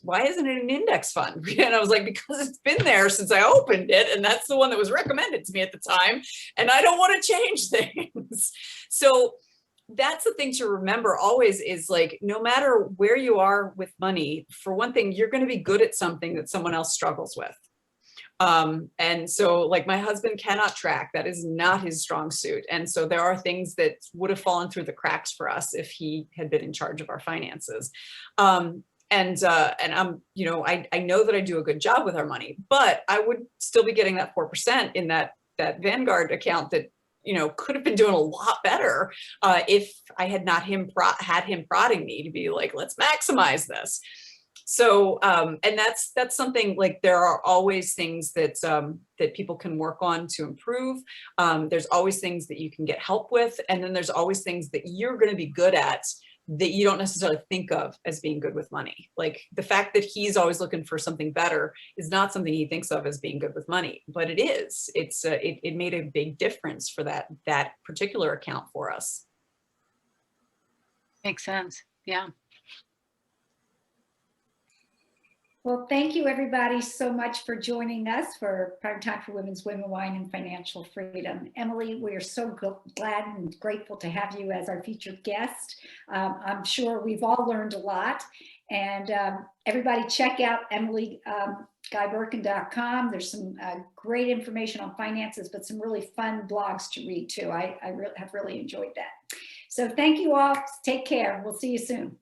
why isn't it an index fund? And I was like, because it's been there since I opened it. And that's the one that was recommended to me at the time. And I don't want to change things. So that's the thing to remember always is like, no matter where you are with money, for one thing, you're going to be good at something that someone else struggles with. And so like my husband cannot track, that is not his strong suit. And so there are things that would have fallen through the cracks for us if he had been in charge of our finances. And I'm, you know, I know that I do a good job with our money, but I would still be getting that 4% in that Vanguard account that, you know, could have been doing a lot better if I had not had him prodding me to be like, let's maximize this. So, and that's something like there are always things that that people can work on to improve. There's always things that you can get help with, and then there's always things that you're going to be good at that you don't necessarily think of as being good with money. Like the fact that he's always looking for something better is not something he thinks of as being good with money, but it is. It made a big difference for that particular account for us. Makes sense. Yeah. Well, thank you everybody so much for joining us for Prime Time for Women's Women, Wine, and Financial Freedom. Emily, we are so glad and grateful to have you as our featured guest. I'm sure we've all learned a lot. And everybody check out EmilyGuyBirken.com. There's some great information on finances, but some really fun blogs to read too. I have really enjoyed that. So thank you all. Take care. We'll see you soon.